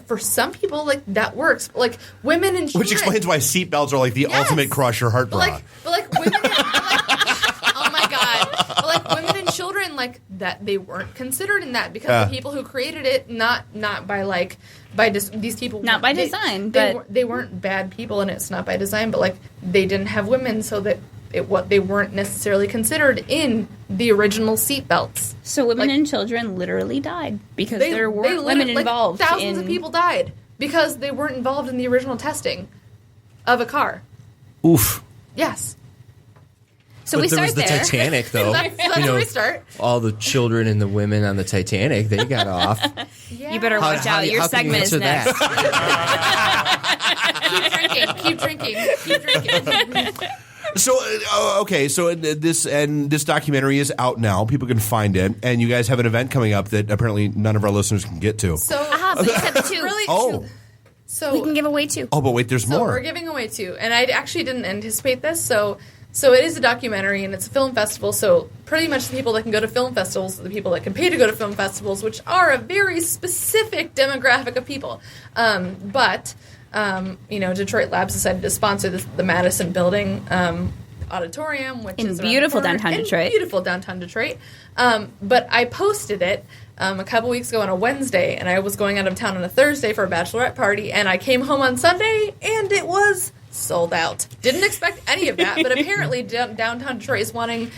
for some people like that works. But, like women and children, Which explains why seatbelts are like the ultimate crush or heart bra. but like women, oh my god, but like women and children like that they weren't considered in that because the people who created it not by these people Not by design, but they weren't bad people, and it's not by design, but like they didn't have women, so that they weren't necessarily considered in the original seatbelts. So women and children literally died because there weren't women involved. Thousands of people died because they weren't involved in the original testing of a car. Oof. Yes. So but we there start was the there. Titanic, though. That's where we start. All the children and the women on the Titanic, they got off. You better watch out. Your how can you segment is answer next. that? Keep drinking. So okay, so this documentary is out now. People can find it, and you guys have an event coming up that apparently none of our listeners can get to. So but you said two. Really? So we can give away two. Oh, but wait, there's So more. we're giving away two, and I actually didn't anticipate this. So it is a documentary, and it's a film festival. So pretty much the people that can go to film festivals are the people that can pay to go to film festivals, which are a very specific demographic of people. Detroit Labs decided to sponsor the Madison Building Auditorium, which is around beautiful the corner, downtown in Detroit. beautiful downtown Detroit. But I posted it a couple weeks ago on a Wednesday, and I was going out of town on a Thursday for a bachelorette party, and I came home on Sunday, and it was sold out. Didn't expect any of that, but apparently downtown Detroit is wanting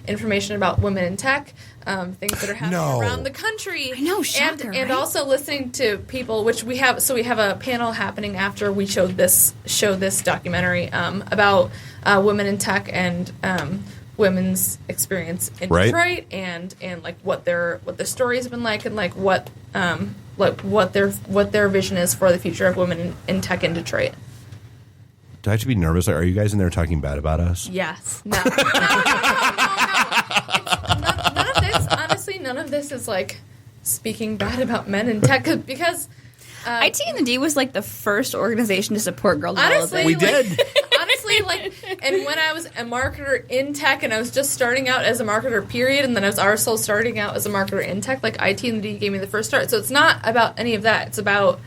information about women in tech, things that are happening around the country. I know, shocker, and right? also listening to people, which we have. So we have a panel happening after we showed this documentary about women in tech and women's experience in Detroit, and like what their stories have been like, and like what their vision is for the future of women in tech in Detroit. Do I have to be nervous? Are you guys in there talking bad about us? Yes. No. None of this, honestly, none of this is like speaking bad about men in tech because ITintheD was like the first organization to support girl honestly, development. We did. Honestly, and when I was a marketer in tech, and I was just starting out as a marketer, period, and then I was also starting out as a marketer in tech, like ITintheD gave me the first start. So it's not about any of that. It's about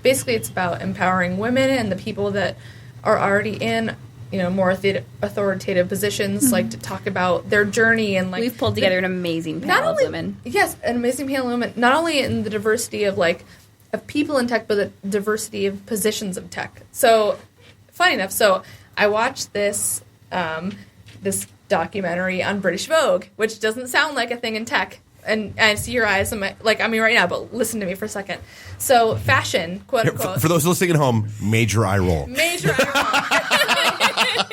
empowering women and the people that are already in, more authoritative positions, like to talk about their journey, and like we've pulled together an amazing panel of women. Yes, an amazing panel of women. Not only in the diversity of people in tech, but the diversity of positions of tech. So, funny enough, I watched this documentary on British Vogue, which doesn't sound like a thing in tech. And I see your eyes on me right now, but listen to me for a second. So fashion, quote unquote. For those listening at home, major eye roll. Major eye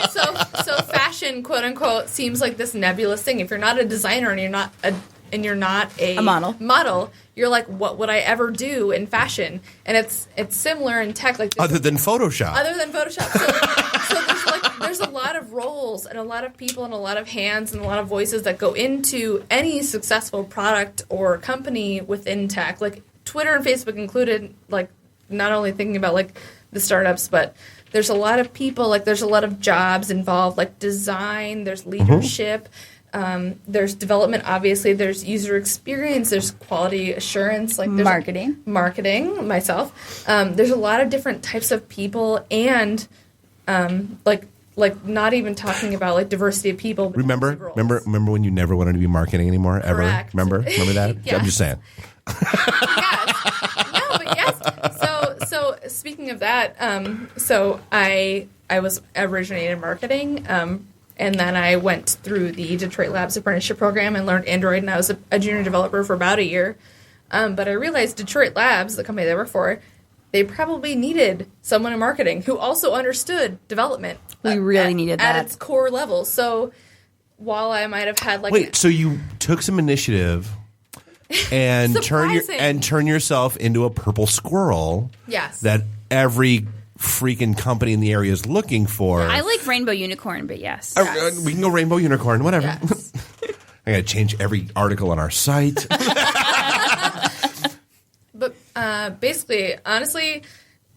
roll. So fashion, quote unquote, seems like this nebulous thing. If you're not a designer and you're not a model, you're like, what would I ever do in fashion? And it's similar in tech, like other than Photoshop. So there's a lot of roles and a lot of people and a lot of hands and a lot of voices that go into any successful product or company within tech, like Twitter and Facebook included. Like not only thinking about like the startups, but there's a lot of people. Like there's a lot of jobs involved, like design. There's leadership. There's development, obviously. There's user experience. There's quality assurance. Like there's marketing. Myself. There's a lot of different types of people, and like not even talking about like diversity of people. But Remember when you never wanted to be marketing anymore, ever? Correct. Remember that? Yes. I'm just saying. Yes. So speaking of that, so I was originated in marketing. And then I went through the Detroit Labs apprenticeship program and learned Android, and I was a junior developer for about a year. But I realized Detroit Labs, the company they work for, they probably needed someone in marketing who also understood development. We really needed that. At its core level. So while I might have had like... so you took some initiative and turn yourself into a purple squirrel. Yes. That every freaking company in the area is looking for. I like Rainbow Unicorn, but yes. We can go Rainbow Unicorn, whatever. Yes. I got to change every article on our site. But basically, honestly,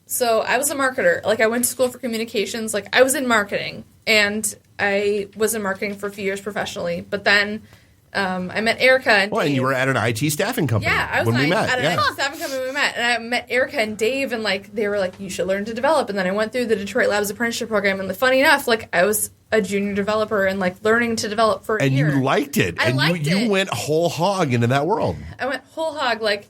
so I was a marketer. Like, I went to school for communications. Like, I was in marketing, and I was in marketing for a few years professionally. But then I met Erika and Dave. And you were at an IT staffing company. Yeah, I was when we met. at an IT staffing company when we met. And I met Erika and Dave, and, like, they were like, you should learn to develop. And then I went through the Detroit Labs apprenticeship program. And funny enough, like, I was a junior developer and, like, learning to develop for a year. And you liked it. You went whole hog into that world. I went whole hog, like,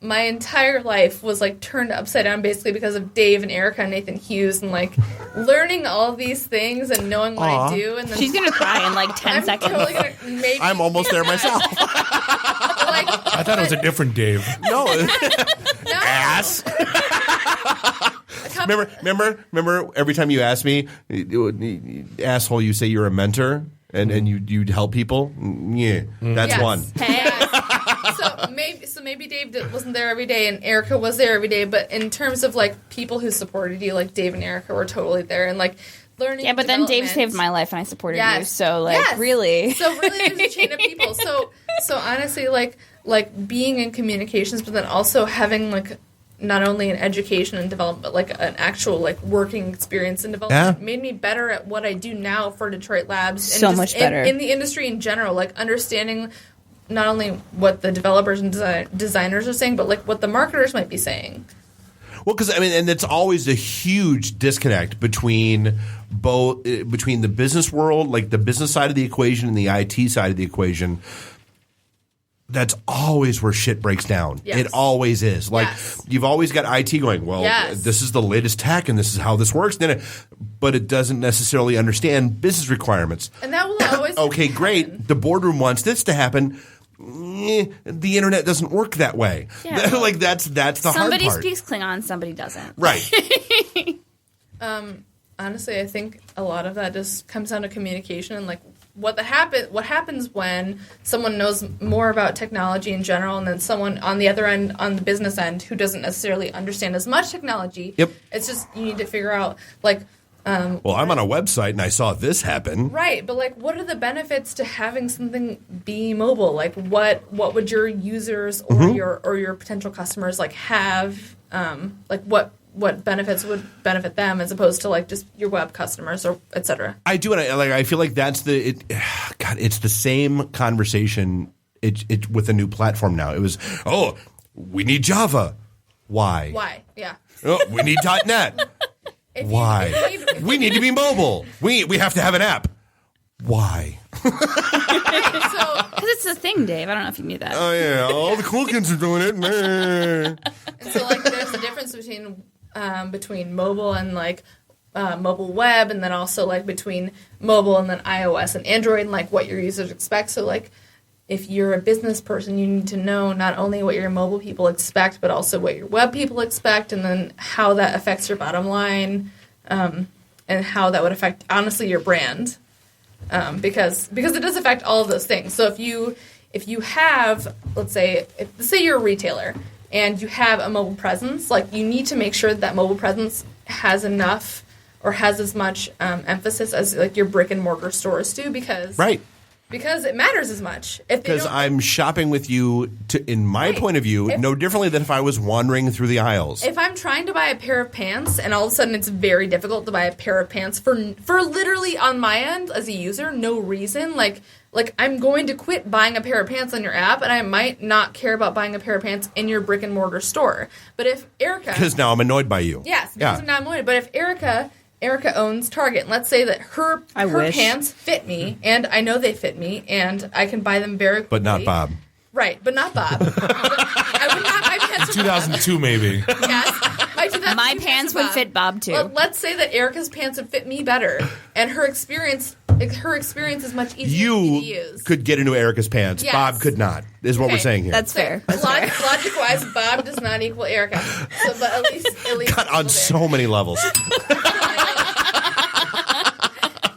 my entire life was, like, turned upside down basically because of Dave and Erika and Nathan Hughes and, like, learning all these things and knowing what I do. And then She's going to cry in, like, 10 seconds. Totally gonna make I'm almost there myself. I thought it was a different Dave. No. Ass. Remember every time you ask me, asshole, you say you're a mentor and you'd help people? Yeah, that's one. So maybe Dave wasn't there every day and Erika was there every day, but in terms of, like, people who supported you, like, Dave and Erika were totally there and, like, learning. Yeah, but then Dave saved my life and I supported you. So, like, really. So really, there's a chain of people. So honestly, like being in communications, but then also having, like, not only an education and development, but, like, an actual, like, working experience in development made me better at what I do now for Detroit Labs. So much better. In the industry in general, like, understanding not only what the developers and designers are saying, but, like, what the marketers might be saying. Well, because I mean, and it's always a huge disconnect between the business world, like the business side of the equation, and the IT side of the equation. That's always where shit breaks down. Yes. It always is. Like, you've always got IT going, well, this is the latest tech and this is how this works. But it doesn't necessarily understand business requirements. And that will always okay, great. The boardroom wants this to happen. The internet doesn't work that way. Yeah. Like, that's the hard part. Somebody speaks Klingon, somebody doesn't. Right. Honestly, I think a lot of that just comes down to communication and, like, what happens when someone knows more about technology in general and then someone on the other end, on the business end, who doesn't necessarily understand as much technology. Yep. It's just you need to figure out, like, well, I'm on a website and I saw this happen. right, but, like, what are the benefits to having something be mobile? Like, what would your users or your potential customers, like, have? Like, what benefits would benefit them as opposed to, like, just your web customers or et cetera? I do, and I feel like that's it's the same conversation with a new platform now. It was, we need Java. Why? Why? Yeah. Oh, we need .NET. Why? We need to be mobile. We have to have an app. Why? Because it's a thing, Dave. I don't know if you knew that. Oh, yeah. All the cool kids are doing it. And so, like, there's a difference between mobile and, like, mobile web, and then also, like, between mobile and then iOS and Android and, like, what your users expect. So, like, if you're a business person, you need to know not only what your mobile people expect, but also what your web people expect, and then how that affects your bottom line, and how that would affect, honestly, your brand. Because it does affect all of those things. So if you have, let's say you're a retailer and you have a mobile presence, like, you need to make sure that mobile presence has enough or has as much emphasis as, like, your brick and mortar stores do, because it matters as much. Because I'm shopping with you, in my point of view, no differently than if I was wandering through the aisles. If I'm trying to buy a pair of pants and all of a sudden it's very difficult to buy a pair of pants for literally on my end as a user, no reason, like I'm going to quit buying a pair of pants on your app, and I might not care about buying a pair of pants in your brick and mortar store. But if Erika, because now I'm annoyed by you. Yes, because now I'm annoyed. But if Erika owns Target, and let's say that her pants fit me, and I know they fit me, and I can buy them very quickly. But not Bob. Right, but not Bob. I would not buy pants for 2002 maybe. Yes. My pants would fit Bob too. Well, let's say that Erika's pants would fit me better, and her experience is much easier for me to use. Could get into Erika's pants. Yes. Bob could not, is what we're saying here. That's fair. Logic-wise, Bob does not equal Erika. So, but at least cut on so many levels.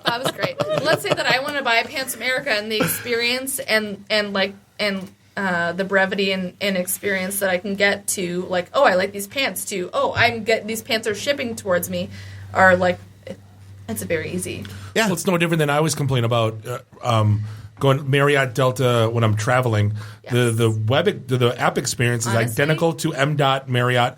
Bob is great. Let's say that I want to buy pants from Erika, and the experience and the brevity and experience that I can get to, like, oh, I like these pants, to, oh, these pants are shipping towards me, are like, it's very easy. Yeah, well, it's no different than I always complain about going Marriott Delta when I'm traveling. Yes. The app experience is identical to Marriott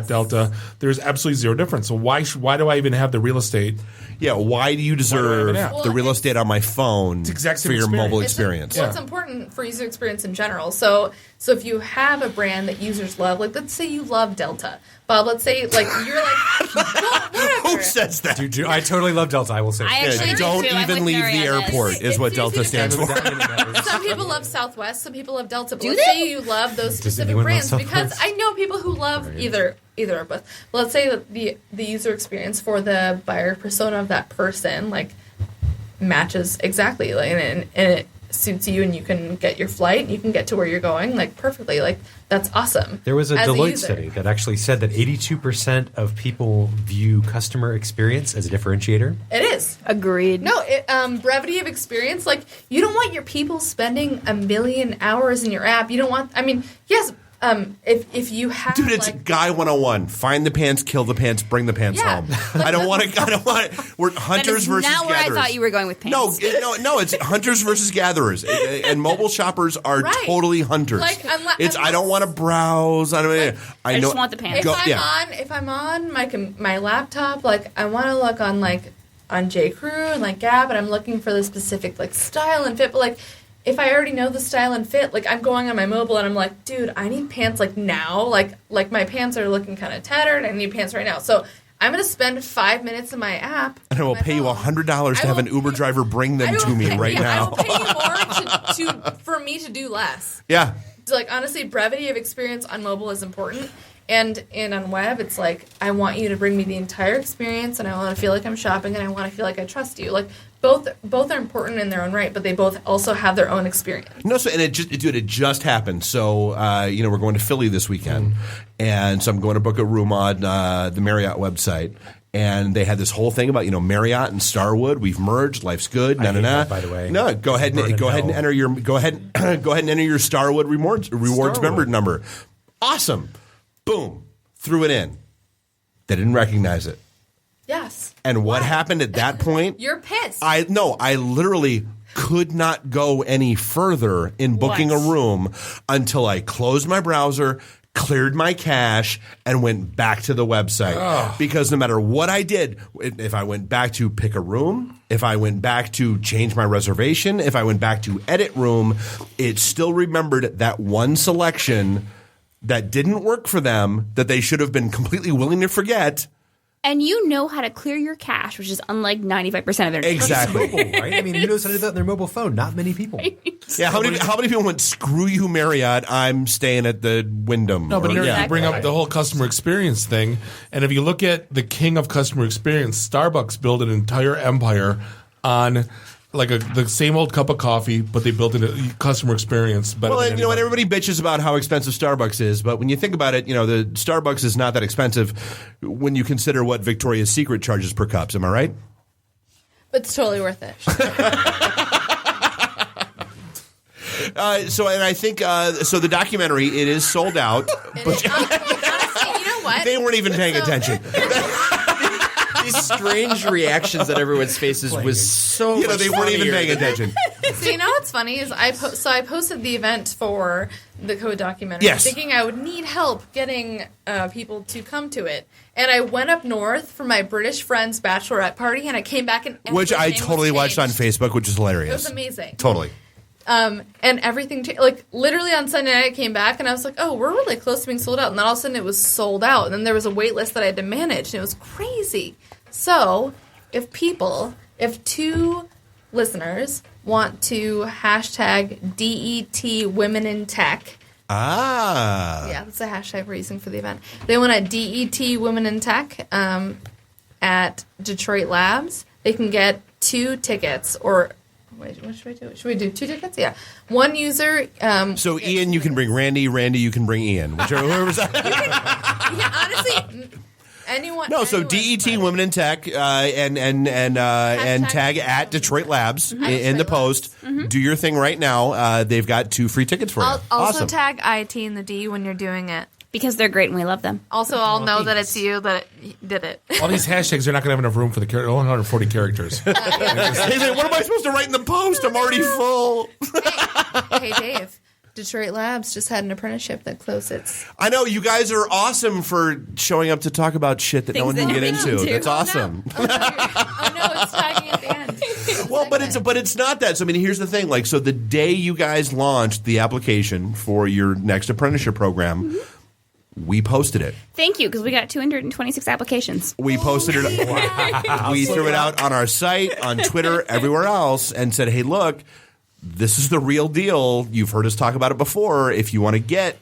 Delta. There's absolutely zero difference. So why do I even have the real estate? Yeah, why do you deserve the real estate on my phone for your mobile experience? It's important for user experience in general. So if you have a brand that users love, like let's say you love Delta, Bob. Let's say like you're like, well, whatever. Who says that? Dude, I totally love Delta. I will say. Don't even leave the airport. Is what Delta stands for. Some people love Southwest. Some people love Delta. But let's say you love those specific brands because I know people who love either or both. Well, let's say that the user experience for the buyer persona of that person like matches exactly, like, and it suits you, and you can get your flight, and you can get to where you're going like perfectly. Like that's awesome. There was a Deloitte study that actually said that 82% of people view customer experience as a differentiator. It is. Agreed. No, brevity of experience. Like you don't want your people spending a million hours in your app. You don't want. I mean, yes. If you have, dude, it's Guy 101. Find the pants, kill the pants, bring the pants home. I don't want to. We're hunters versus not where gatherers. I thought you were going with pants. No. It's hunters versus gatherers, and mobile shoppers are totally hunters. Like, I don't want to browse. I just want the pants. If I'm on my laptop, like I want to look on JCrew and like Gap, and I'm looking for the specific like style and fit, but like. If I already know the style and fit, like I'm going on my mobile and I'm like, dude, I need pants like now. Like my pants are looking kind of tattered. I need pants right now. So I'm going to spend 5 minutes in my app. And I will pay you $100 to have an Uber driver bring them to me right now. I will pay you more for me to do less. Yeah. So like honestly, brevity of experience on mobile is important. And on web, it's like, I want you to bring me the entire experience, and I want to feel like I'm shopping, and I want to feel like I trust you. Like, both are important in their own right, but they both also have their own experience. No, so, and it just happened. So, we're going to Philly this weekend, and so I'm going to book a room on the Marriott website. And they had this whole thing about Marriott and Starwood. We've merged. Life's good. I hate that, by the way. No, go ahead and enter your Starwood rewards member number. Awesome. Boom. Threw it in. They didn't recognize it. Yes. And what happened at that point? You're pissed. I literally could not go any further in booking a room until I closed my browser, cleared my cache, and went back to the website. Oh. Because no matter what I did, if I went back to pick a room, if I went back to change my reservation, if I went back to edit room, it still remembered that one selection that didn't work for them, that they should have been completely willing to forget. And you know how to clear your cache, which is unlike 95% of their exactly mobile, right? I mean, who knows how to do that on their mobile phone? Not many people. Right. Yeah, how many people went, screw you, Marriott, I'm staying at the Wyndham? No, but you bring up the whole customer experience thing, and if you look at the king of customer experience, Starbucks built an entire empire on the same old cup of coffee, but they built a customer experience better than and everybody bitches about how expensive Starbucks is, but when you think about it, the Starbucks is not that expensive when you consider what Victoria's Secret charges per cups. Am I right? But it's totally worth it. And I think the documentary, it is sold out. Honestly, you know what? They weren't even paying attention. These strange reactions that everyone's faces was so much they weren't even paying attention. So you know what's funny is I posted the event for the Code documentary, thinking I would need help getting people to come to it, and I went up north for my British friend's bachelorette party, and I came back and which I totally watched on Facebook, which is hilarious. It was amazing, totally. And everything literally on Sunday night I came back and I was like, oh, we're really close to being sold out, and then all of a sudden it was sold out, and then there was a wait list that I had to manage, and it was crazy. So if two listeners want to hashtag DET Women in Tech, yeah, that's the hashtag we're using for the event. They want to DET Women in Tech at Detroit Labs. They can get 2 tickets, or wait, what should we do? Should we do 2 tickets? Yeah. One user. So Ian, you can bring Randy. Randy, you can bring Ian. Whoever's that. You can honestly. anyone. No, so DET Women in Tech and tag at Detroit Labs in the post. Mm-hmm. Do your thing right now. They've got 2 free tickets for you. Also Awesome. tag IT and the D when you're doing it. Because they're great and we love them. Also, I'll know that it's you that did it. All these hashtags are not going to have enough room for the character. Only 140 characters. Hey, what am I supposed to write in the post? I'm already full. Hey, Dave. Detroit Labs just had an apprenticeship that closed its. I know you guys are awesome for showing up to talk about shit that no one can get into. That's awesome. Oh no, it's tagging at the end. Well, but it's not that. So I mean, here's the thing. Like, so the day you guys launched the application for your next apprenticeship program, we posted it. Thank you, because we got 226 applications. We posted it. Wow. We threw it out on our site, on Twitter, everywhere else, and said, "Hey, look, this is the real deal. You've heard us talk about it before. If you want to get."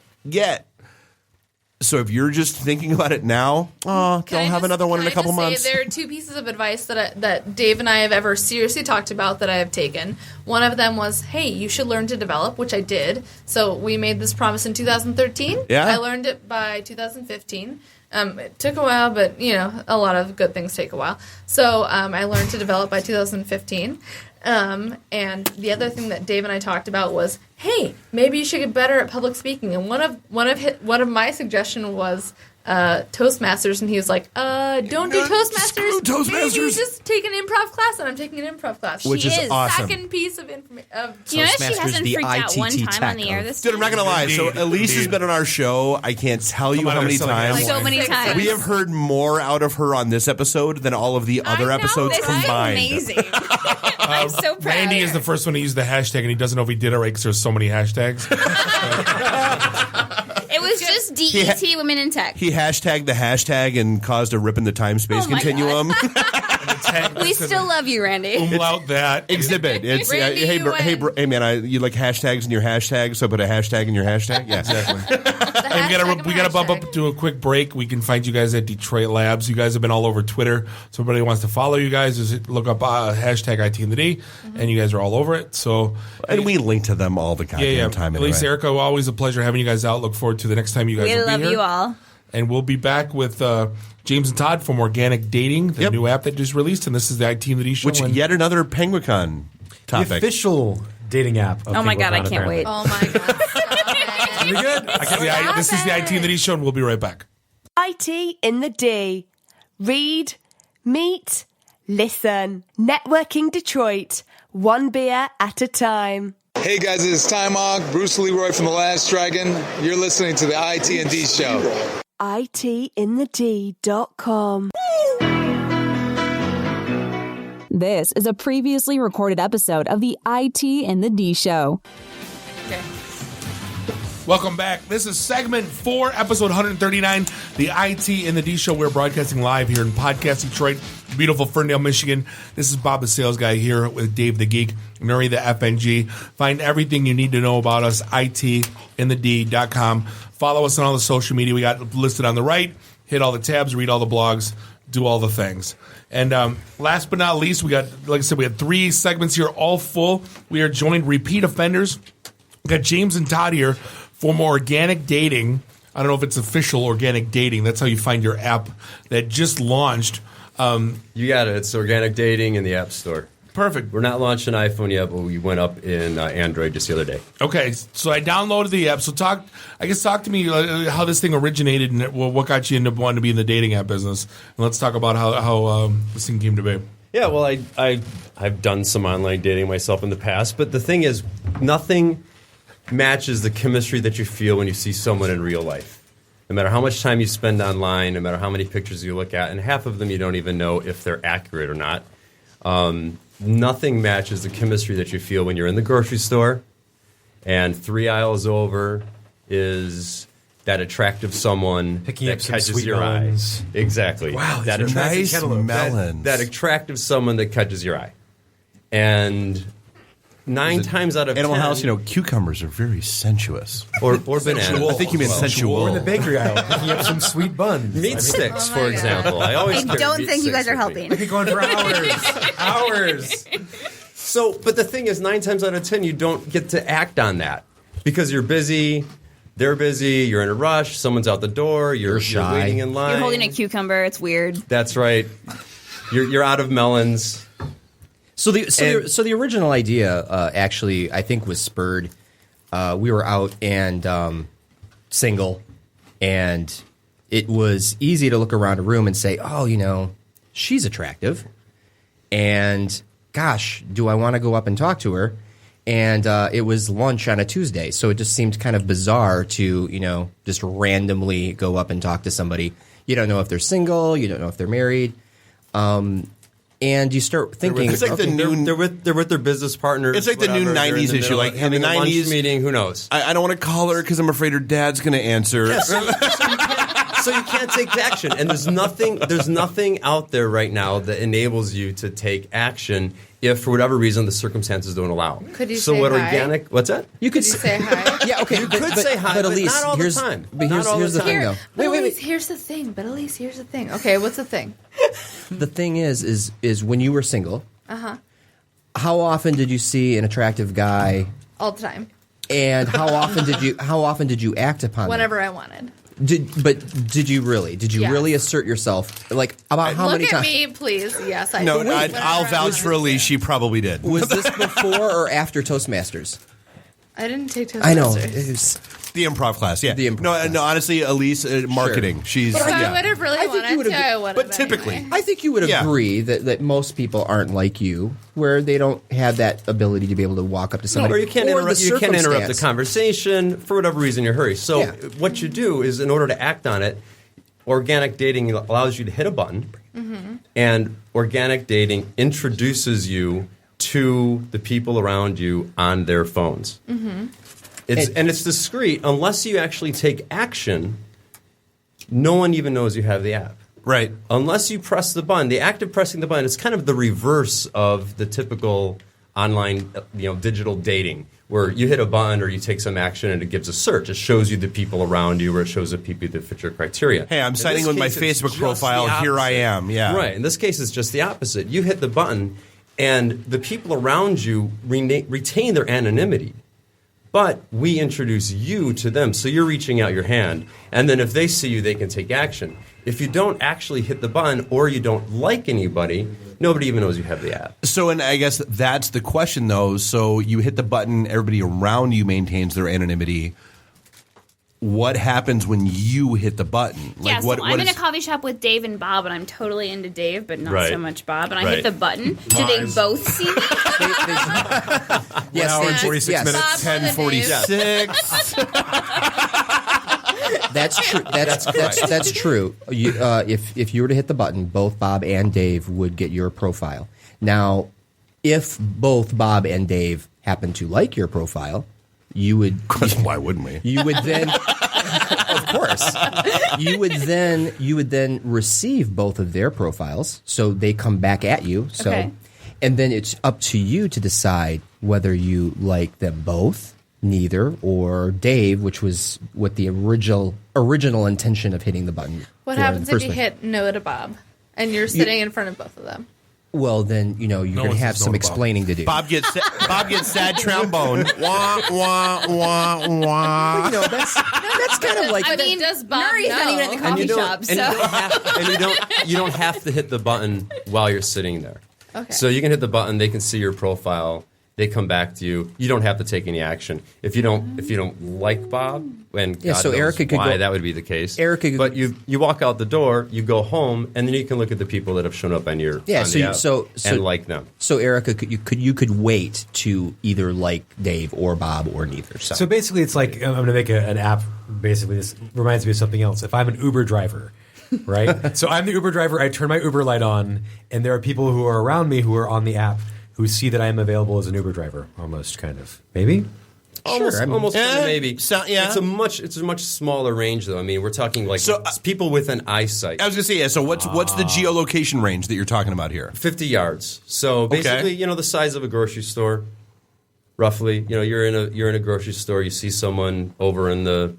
So if you're just thinking about it now, they'll have another one in a couple months. There are 2 pieces of advice that Dave and I have ever seriously talked about that I have taken. One of them was, hey, you should learn to develop, which I did. So we made this promise in 2013. Yeah. I learned it by 2015. It took a while, but, a lot of good things take a while. So I learned to develop by 2015. And the other thing that Dave and I talked about was, hey, maybe you should get better at public speaking. And one of my suggestion was Toastmasters, and he was like, "Don't do Toastmasters. Screw Toastmasters. Maybe you just take an improv class." And I'm taking an improv class, Which is awesome. Second piece of information. Do you know she hasn't freaked out one time on the air this Dude, I'm not going to lie. So Elyse has been on our show. I can't tell you how many times. So many times. We have heard more out of her on this episode than all of the other episodes this combined. Is amazing. I'm so proud. Randy is the first one to use the hashtag, and he doesn't know if he did it right because there's so many hashtags. It was just DET Women in Tech. He hashtagged the hashtag and caused a rip in the time-space Oh my continuum. We still love you, Randy. Umlaut that. Exhibit. It's Randy, hey man, you like hashtags in your hashtag, so put a hashtag in your hashtag. Yeah, exactly. We got to bump up to a quick break. We can find you guys at Detroit Labs. You guys have been all over Twitter, so everybody wants to follow you guys. Just look up hashtag ITintheD, and you guys are all over it. So, and we link to them all the goddamn time. Anyway. Elyse, Erika, always a pleasure having you guys out. Look forward to the next time you guys will be here. We love you all. And we'll be back with James and Todd from Organic Dating, the new app that just released, and this is the ITintheD show. Which yet another PenguinCon topic. The official dating app. Of Oh my God, I can't apparently. wait. Oh my God. Pretty good. This is the ITintheD show, and we'll be right back. IT in the D. Read, meet, listen. Networking Detroit. One beer at a time. Hey guys, it's Time Hawk, Bruce Leroy from The Last Dragon. You're listening to the ITintheD show. ITintheD.com. This is a previously recorded episode of the IT and the D Show. Welcome back. This is segment 4, episode 139, the IT and the D Show. We're broadcasting live here in Podcast Detroit, beautiful Ferndale, Michigan. This is Bob the Sales Guy here with Dave the Geek, Nuri the FNG. Find everything you need to know about us, ITintheD.com. Follow us on all the social media we got listed on the right. Hit all the tabs, read all the blogs, do all the things. And last but not least, we got, like I said, we had 3 segments here, all full. We are joined repeat offenders. We got James and Todd here for more organic dating. I don't know if it's official organic dating. That's how you find your app that just launched. You got it. It's organic dating in the App Store. Perfect. We're not launching iPhone yet, but we went up in Android just the other day. Okay, so I downloaded the app. So talk to me how this thing originated and what got you into wanting to be in the dating app business. And let's talk about how this thing came to be. Yeah, well, I've done some online dating myself in the past, but the thing is, nothing matches the chemistry that you feel when you see someone in real life. No matter how much time you spend online, no matter how many pictures you look at, and half of them you don't even know if they're accurate or not. Nothing matches the chemistry that you feel when you're in the grocery store and 3 aisles over is that attractive someone picking that up some catches sweet your melons. eye. Exactly. Wow, that these are nice melons. That attractive someone that catches your eye. And 9 times out of Animal 10, House, cucumbers are very sensuous. Or bananas. I think you meant sensual. Or in the bakery aisle, picking up some sweet buns. Meat sticks, for example. I don't think you guys are helping. I could go on for hours. So, but the thing is, 9 times out of 10, you don't get to act on that because you're busy. they're busy, you're in a rush, someone's out the door, you're shy. waiting in line. You're holding a cucumber. It's weird. That's right. You're out of melons. So the original idea actually I think was spurred. We were out and single, and it was easy to look around a room and say, "Oh, she's attractive," and gosh, do I want to go up and talk to her? And it was lunch on a Tuesday, so it just seemed kind of bizarre to just randomly go up and talk to somebody. You don't know if they're single, you don't know if they're married. And you start thinking, it's like they're with their business partners. It's like the new '90s issue. Like in the having a lunch '90s meeting, who knows? I don't want to call her because I'm afraid her dad's going to answer. Yes. So you can't take action, and there's nothing out there right now that enables you to take action if, for whatever reason, the circumstances don't allow. Could you so say what hi? organic? What's that? You could say hi. Yeah, okay. You could say hi, but Elyse, not all the here's, time. But Not all here's the the thing, time. though. Wait. Here's the thing. But Elyse, here's the thing. Okay, what's the thing? The thing is when you were single, Uh-huh. how often did you see an attractive guy, All the time. and how often did you act upon that? Whenever I wanted. Did you really? Did you Yes. really assert yourself? Like about how many Look at times? me, please. Yes, I No, did. I'll vouch for Elyse. She probably did. Was this before or after Toastmasters? I didn't take Toastmasters. I know. It was the improv class, yeah. The improv class. No, honestly, Elyse, marketing. Sure. She's If I yeah. would have really wanted to, I would have. But typically, anyway. I think you would Yeah. agree that most people aren't like you, where they don't have that ability to be able to walk up to somebody. Or you can't interrupt. the You can't interrupt the circumstance. conversation for whatever reason. You're in a hurry. So Yeah. what you do is, in order to act on it, organic dating allows you to hit a button, and organic dating introduces you to the people around you on their phones. It's discreet unless you actually take action. No one even knows you have the app. Right. Unless you press the button. The act of pressing the button is kind of the reverse of the typical online, digital dating, where you hit a button or you take some action and it gives a search. It shows you the people around you, or it shows the people that fit your criteria. Hey, I'm In signing this with my case, it's Facebook just profile. the Here I opposite. am. Yeah. Right. In this case, it's just the opposite. You hit the button, and the people around you retain their anonymity. But we introduce you to them, so you're reaching out your hand. And then if they see you, they can take action. If you don't actually hit the button or you don't like anybody, nobody even knows you have the app. So, and I guess that's the question, though. So you hit the button, everybody around you maintains their anonymity. What happens when you hit the button? Yeah, so I'm in a coffee shop with Dave and Bob, and I'm totally into Dave, but not so much Bob. And I hit the button. Do they both see me? Yes, 1 hour and 46 minutes. 10:46. That's true. That's true. If you were to hit the button, both Bob and Dave would get your profile. Now, if both Bob and Dave happen to like your profile, you would. Why wouldn't we? You would then, of course, you would then receive both of their profiles, so they come back at you. So, Okay. and then it's up to you to decide whether you like them both, neither, or Dave, which was what the original intention of hitting the button. What for in happens the if first you place. hit no to Bob and you're sitting in front of both of them? Well, then you're going to one have says no some to Bob. explaining to do. Bob gets sad trombone. Wah wah wah wah. That's kind of like. I mean, does Bob Murray's know? not even at the coffee shop, so. You don't have to hit the button while you're sitting there. Okay. So you can hit the button, they can see your profile, they come back to you. You don't have to take any action. If you don't like Bob, and Yeah, God so knows Erika could why go- that would be the case. Erika could- but you walk out the door, you go home, and then you can look at the people that have shown up on your Yeah, on so the you, app so and like them. So Erika, you could wait to either like Dave or Bob or neither. So basically, it's like I'm going to make an app. Basically, this reminds me of something else. If I'm an Uber driver, right? So I'm the Uber driver. I turn my Uber light on, and there are people who are around me who are on the app who see that I am available as an Uber driver. Almost, kind of, maybe. Almost Yeah, maybe. yeah. It's a much smaller range, though. I mean, we're talking like people with an eyesight. I was gonna say, yeah. So what's the geolocation range that you're talking about here? 50 yards. So basically, the size of a grocery store, roughly. You're in a grocery store. You see someone over in the,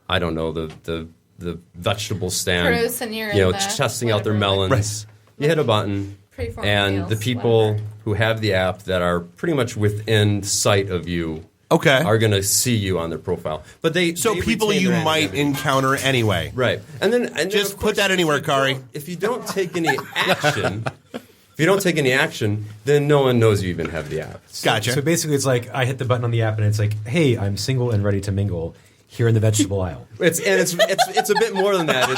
I don't know, the vegetable stand. Produce, and you're in the testing out their whatever, melons. You hit a button, Preformed and meals, the people whatever. who have the app that are pretty much within sight of you are going to see you on their profile. But they people retain you their might anonymity. encounter anyway. Right. And just of put that anywhere, Kari. If you don't take any action, then no one knows you even have the app. Gotcha. So basically, it's like I hit the button on the app, and it's like, "Hey, I'm single and ready to mingle." Here in the vegetable aisle. It's a bit more than that.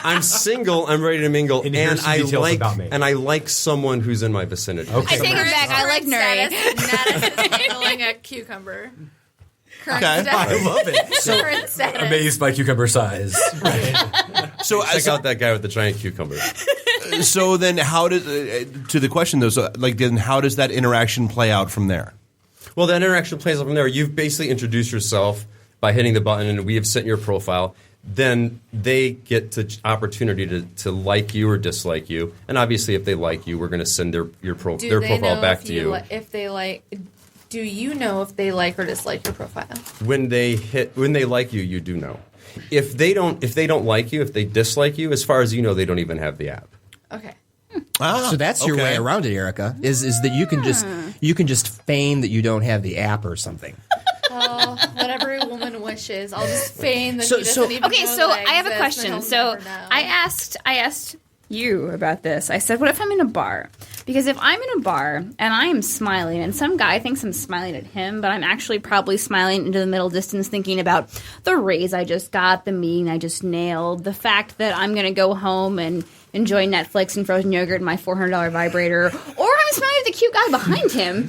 I'm single, I'm ready to mingle, and I like someone who's in my vicinity. I take it back. I like Nuri. Handling a cucumber. Current Okay. status. I love it. So current status. Amazed by cucumber size. So check out that guy with the giant cucumber. So then, how does to the question though? So then, how does that interaction play out from there? Well, that interaction plays out from there. You've basically introduced yourself by hitting the button, and we have sent your profile. Then they get the opportunity to like you or dislike you, and obviously, if they like you, we're going to send their profile back to you. If they like, do you know if they like or dislike your profile? When they like you, you do know. If they don't like you, if they dislike you, as far as you know, they don't even have the app. Okay. So that's your way around it, Erika. Is that you can just feign that you don't have the app or something. Oh, whatever a woman wishes. I'll just feign that So he doesn't even okay, know so that I have a exist, question. and he'll So never know. I asked you about this. I said, what if I'm in a bar? Because if I'm in a bar and I'm smiling and some guy thinks I'm smiling at him, but I'm actually probably smiling into the middle distance thinking about the raise I just got, the meeting I just nailed, the fact that I'm going to go home and enjoy Netflix and frozen yogurt and my $400 vibrator, or I'm smiling at the cute guy behind him.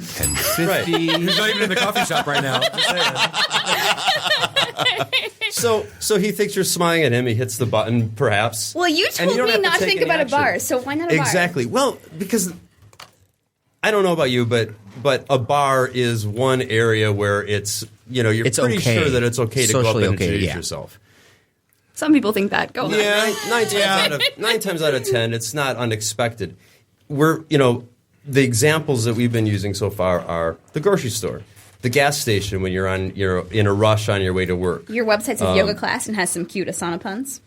Right. Who's not even in the coffee shop right now. Just saying. So he thinks you're smiling at him. He hits the button, perhaps. Well, you and told don't me have to not to take think any about action. a bar, so why not a bar? Exactly. Well, because I don't know about you, but a bar is one area where it's you're It's pretty okay. sure that it's okay to go up Socially and okay, introduce yeah. yourself. Some people think that. Go Yeah, nine times out of 10, it's not unexpected. The examples that we've been using so far are the grocery store, the gas station when you're in a rush on your way to work. Your website's a yoga class and has some cute Asana puns.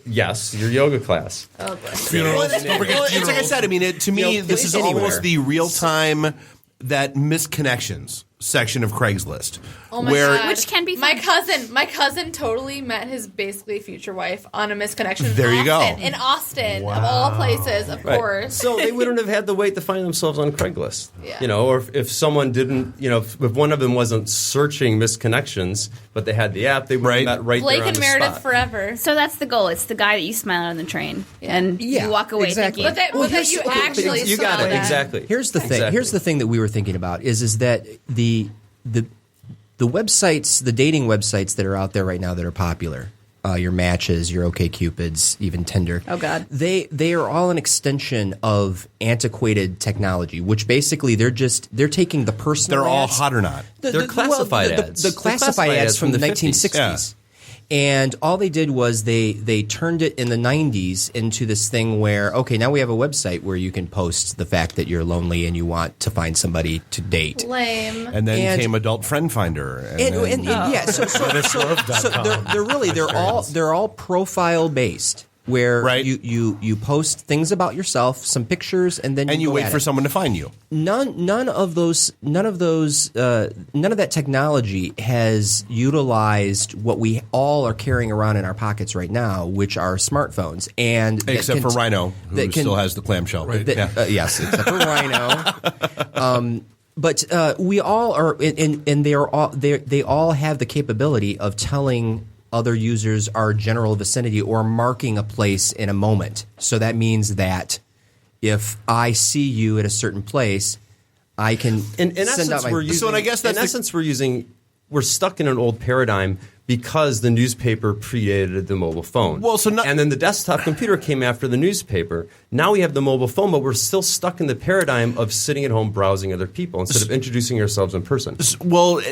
Yes, your yoga class. Oh, boy. Funerals. Don't forget It's like I funerals. said. I mean, to me, this is anywhere. almost the real time that misconnections section of Craigslist. Oh my where God. Which can be my fun. cousin totally met his basically future wife on a misconnection. There you go. In Austin, of all places, of course. So they wouldn't have had to wait to find themselves on Craigslist. Yeah. Or if someone didn't, if one of them wasn't searching misconnections, but they had the app, they would have met right Blake there on and the Meredith spot. forever. So that's the goal. It's the guy that you smile at on the train, and you walk away exactly. thinking. But that you actually You got smelled it, exactly. Here's the thing. Exactly. Here's the thing that we were thinking about is that the websites, the dating websites that are out there right now that are popular, your Matches, your OkCupids, even Tinder. Oh God, they are all an extension of antiquated technology, which basically they're taking the personal. They're all ads- hot or not. They're classified ads. The They're classified ads from the 1960s. Yeah. And all they did was they turned it in the 90s into this thing where, okay, now we have a website where you can post the fact that you're lonely and you want to find somebody to date. Lame. And then came Adult Friend Finder. Yeah, so they're all profile based, where you post things about yourself, some pictures, and then you go wait at for it. someone to find you. None of that technology has utilized what we all are carrying around in our pockets right now, which are smartphones, and Except for Rhino, who still has the clamshell. Right. Yes, except for Rhino. But we all are, and they all have the capability of telling other users our general vicinity or marking a place in a moment. So that means that if I see you at a certain place, I can In send essence, out my. we're stuck in an old paradigm because the newspaper predated the mobile phone. And then the desktop computer came after the newspaper. Now we have the mobile phone, but we're still stuck in the paradigm of sitting at home browsing other people instead of introducing ourselves in person. Well,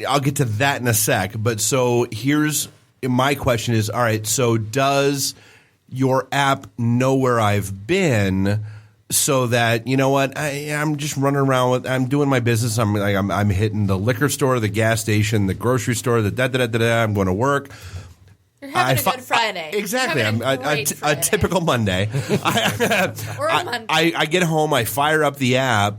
I'll get to that in a sec. But so here's my question is, all right, so does your app know where I've been so that, you know what, I'm just running around, I'm doing my business, I'm hitting the liquor store, the gas station, the grocery store, I'm going to work. You're having a good Friday. Exactly. You're having I'm a typical Monday. Or a Monday. I get home, I fire up the app.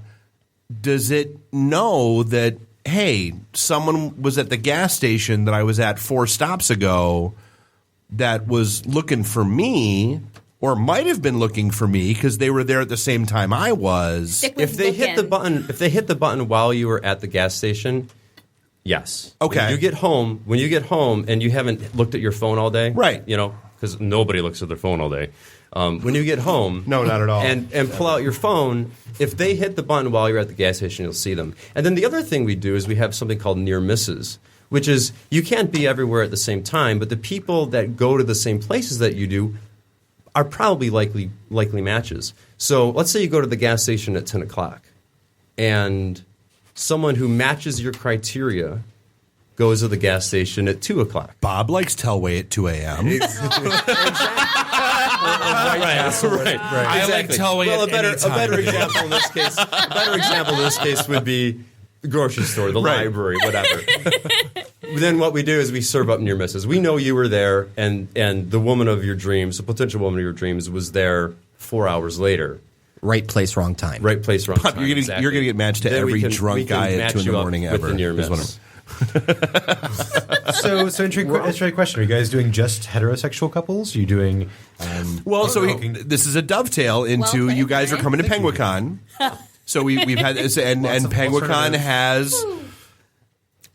Does it know that, hey, someone was at the gas station that I was at 4 stops ago that was looking for me, or might have been looking for me because they were there at the same time I was. If they hit the button while you were at the gas station, yes. Okay. When you get home and you haven't looked at your phone all day, right? Because nobody looks at their phone all day. When you get home, no, not at all, and pull out your phone, if they hit the button while you're at the gas station, you'll see them. And then the other thing we do is we have something called near misses, which is you can't be everywhere at the same time, but the people that go to the same places that you do are probably likely matches. So let's say you go to the gas station at 10 o'clock, and someone who matches your criteria goes to the gas station at 2 o'clock. Bob likes Telway at 2 a.m. Right. I like Telway Well, at any a time. better example in this case would be the grocery store, the library, whatever. Then what we do is we serve up near misses. We know you were there, and the woman of your dreams, the potential woman of your dreams, was there 4 hours later. Right place, wrong time. Right place, wrong time. You're gonna get matched to Then every we can drunk guy at match 2 in the you up morning with ever. the near is what miss. So interesting question. Are you guys doing just heterosexual couples? Are you doing? This is a dovetail into you guys are coming to Penguicon. So we've had this, and Penguicon has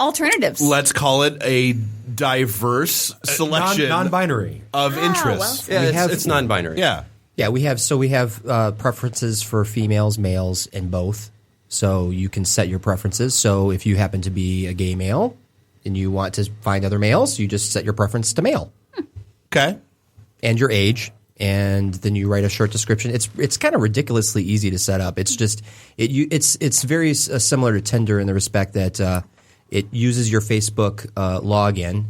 alternatives. Let's call it a diverse selection, non-binary of interests. It's non-binary. Yeah, we have preferences for females, males, and both. So you can set your preferences. So if you happen to be a gay male and you want to find other males, you just set your preference to male. Okay. And your age, and then you write a short description. It's kind of ridiculously easy to set up. It's just it's very similar to Tinder in the respect that it uses your Facebook login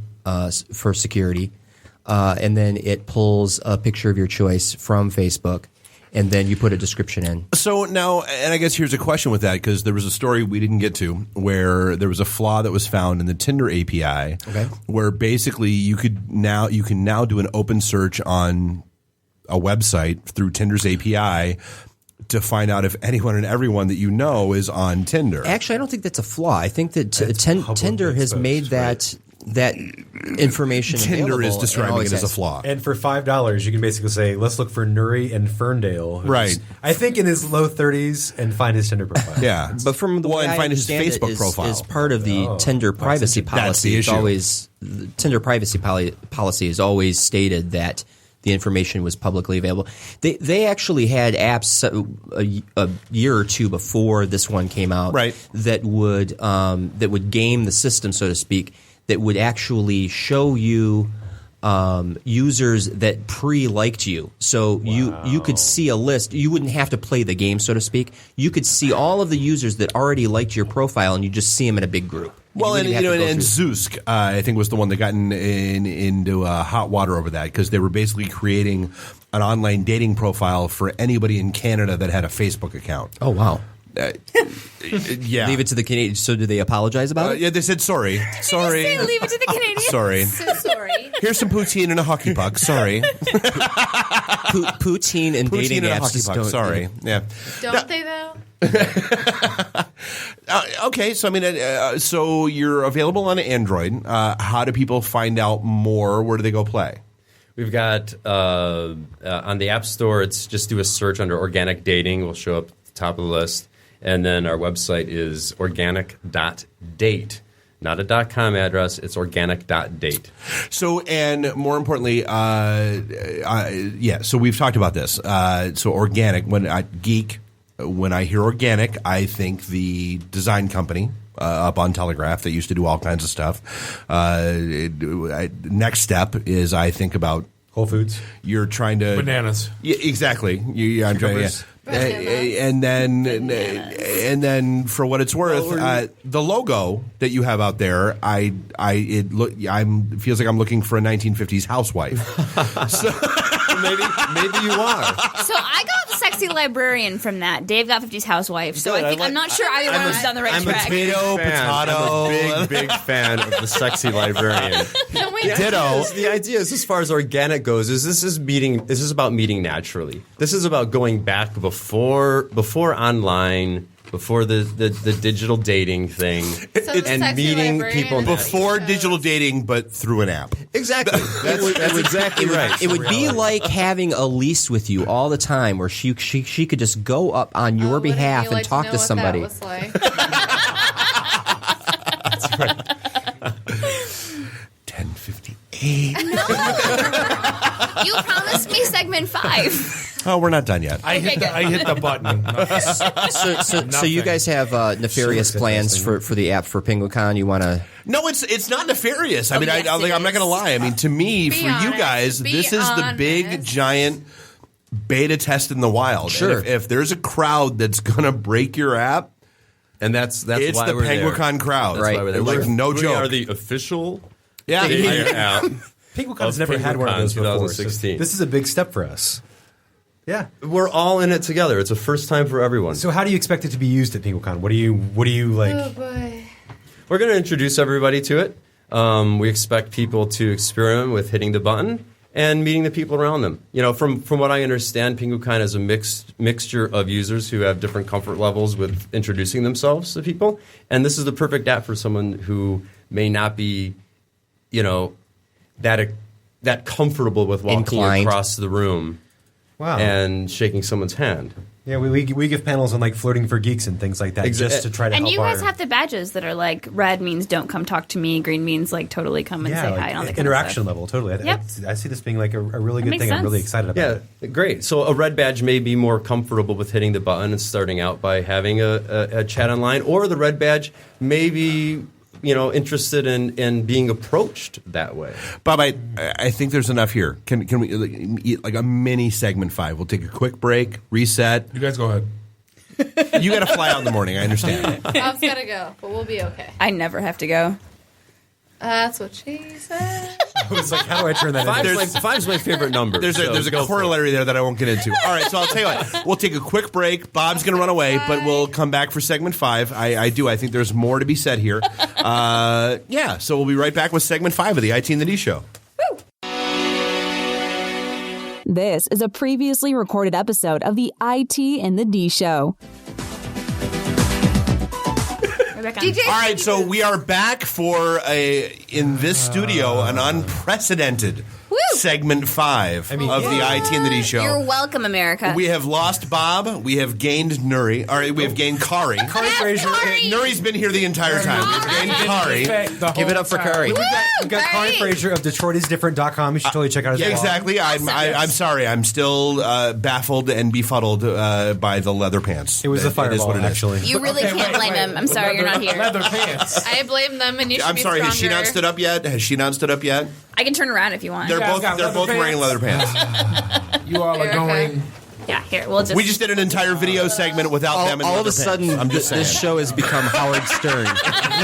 for security, and then it pulls a picture of your choice from Facebook. And then you put a description in. So now, and I guess here's a question with that, because there was a story we didn't get to where there was a flaw that was found in the Tinder API, where basically you can now do an open search on a website through Tinder's API to find out if anyone and everyone that you know is on Tinder. Actually, I don't think that's a flaw. I think that Tinder has made that information Tinder is available, describing it as a flaw. And for $5, you can basically say, let's look for Nuri and Ferndale. Who's, I think in his low 30s, and find his Tinder profile. Yeah. But from the way I find his understand Facebook it profile. is part of the Tinder privacy policy. It's always the Tinder privacy policy has always stated that the information was publicly available. They actually had apps a year or two before this one came out that would game the system, so to speak, that would actually show you users that pre-liked you. So you could see a list. You wouldn't have to play the game, so to speak. You could see all of the users that already liked your profile, and you just see them in a big group. Well, and Zeusk, I think, was the one that got into hot water over that, because they were basically creating an online dating profile for anybody in Canada that had a Facebook account. Oh, wow. Yeah. Leave it to the Canadians. So do they apologize about it? Yeah, they said sorry. Sorry. Leave it to the Canadians. Sorry. So sorry. Here's some poutine and a hockey puck. Sorry. Poutine and dating and a apps hockey just puck. don't. Sorry. Yeah. Don't they though? Okay, so I mean, so you're available on Android. How do people find out more? Where do they go play? We've got on the App Store. It's just do a search under organic dating. We'll show up at the top of the list. And then our website is organic.date. Not a .com address. It's organic.date. So, and more importantly, so we've talked about this. So organic, when I hear organic, I think the design company up on Telegraph that used to do all kinds of stuff. Next step is I think about Whole Foods. You're trying to bananas. Yeah, exactly. I'm trying. Yeah. And then for what it's worth, the logo that you have out there, it feels like I'm looking for a 1950s housewife. So, maybe you are. So I got the sexy librarian from that. Dave got 50s housewife. So Good, I'm not sure either one was on the right I'm track. I'm a big fan of the sexy librarian. Ditto. The idea is, as far as organic goes, this is about meeting naturally. This is about going back before online before the digital dating thing, and meeting people before digital dating, but through an app. Exactly. That's exactly right. It would be like having Elyse with you all the time, where she could just go up on your behalf and talk to somebody. That's right. 10:58. You promised me segment 5. Oh, we're not done yet. I hit the button. So you guys have nefarious plans for the app for PenguinCon? You want to? No, it's not nefarious. I mean, I'm not going to lie. I mean, to me, for you guys, this is the big, giant beta test in the wild. Sure. And if there's a crowd that's going to break your app, and that's it's why the we're there. PenguinCon crowd. That's why we're there. Like, no joke. We are the official Yeah. dating app. PenguinCon's never had one of those before. 2016. This is a big step for us. Yeah, we're all in it together. It's a first time for everyone. So how do you expect it to be used at PenguinCon? What do you like? Oh boy. We're going to introduce everybody to it. We expect people to experiment with hitting the button and meeting the people around them. You know, from what I understand, PenguinCon is a mixture of users who have different comfort levels with introducing themselves to people, and this is the perfect app for someone who may not be, you know, that comfortable with walking across the room. Wow. And shaking someone's hand. Yeah, we give panels on like flirting for geeks and things like that, just to try to help. And you guys have the badges that are like red means don't come talk to me, green means like totally come and say hi. And all that interaction kind of level, totally. Yep. I see this being like a really That good makes thing. I'm really sense. excited about. Yeah, great. So a red badge may be more comfortable with hitting the button and starting out by having a chat online, or the red badge may be, you know, interested in being approached that way. Bob, I think there's enough here. Can we eat like a mini segment 5? We'll take a quick break, reset. You guys go ahead. You got to fly out in the morning. I understand. Bob's got to go, but we'll be okay. I never have to go. That's what she said. I was like, how do I turn that into? Five's my favorite number. There's a corollary there that I won't get into. All right, so I'll tell you what. We'll take a quick break. Bob's going to run away, but we'll come back for segment 5. I think there's more to be said here. Yeah, so we'll be right back with segment 5 of the ITintheD show. This is a previously recorded episode of the ITintheD show. All right, so we are back for in this studio an unprecedented segment 5 of the ITintheD show. You're welcome, America. We have lost Bob. We have gained Nuri. All right, we have gained Kari. Kari Fraser. Nuri's been here the entire time. We've gained Kari. Give it up for Kari. We've got Kari Fraser of DetroitisDifferent.com. You should totally check out his blog. Exactly. I'm sorry. I'm still baffled and befuddled by the leather pants. It was the fireball, actually. You really can't blame him. I'm sorry you're not here. Leather pants. I blame them, and you should I'm be sorry. stronger. Has she not stood up yet? I can turn around if you want. They're both wearing leather pants. You all are going. Yeah, here. We'll just. We just did an entire video segment without them in all of leather a sudden, pants. I'm just saying. this show has become Howard Stern.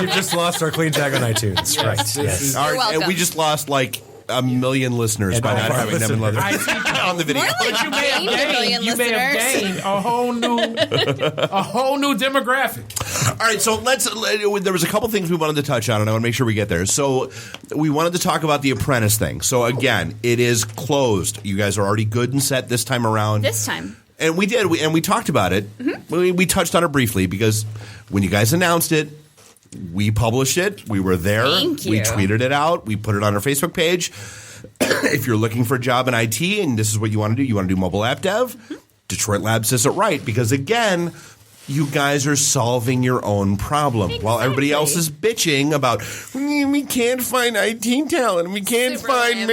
We've just lost our clean tag on iTunes. Yes, Right. this Yes. is- All You're right, and welcome. we just lost like a million listeners And by all not of our having them in leather listeners. pants on the video. More like You may gained a million you may have listeners. gained a whole new demographic. All right, so there was a couple things we wanted to touch on, and I want to make sure we get there. So we wanted to talk about the Apprentice thing. So again, it is closed. You guys are already good and set this time around. This time. And we did, and we talked about it. Mm-hmm. We touched on it briefly because when you guys announced it, we published it. We were there. Thank you. We tweeted it out. We put it on our Facebook page. If you're looking for a job in IT and this is what you want to do mobile app dev, Detroit Labs does it right because, again, you guys are solving your own problem. While everybody else is bitching about, we can't find IT talent. We can't find...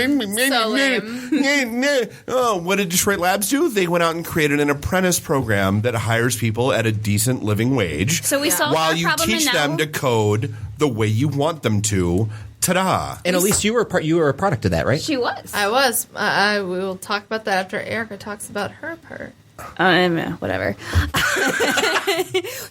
Oh, what did Detroit Labs do? They went out and created an apprentice program that hires people at a decent living wage. So we solved while our you problem teach and them now- to code the way you want them to. Ta-da. And Elyse, you were a product of that, right? She was. I was. We will talk about that after Erika talks about her part. Whatever.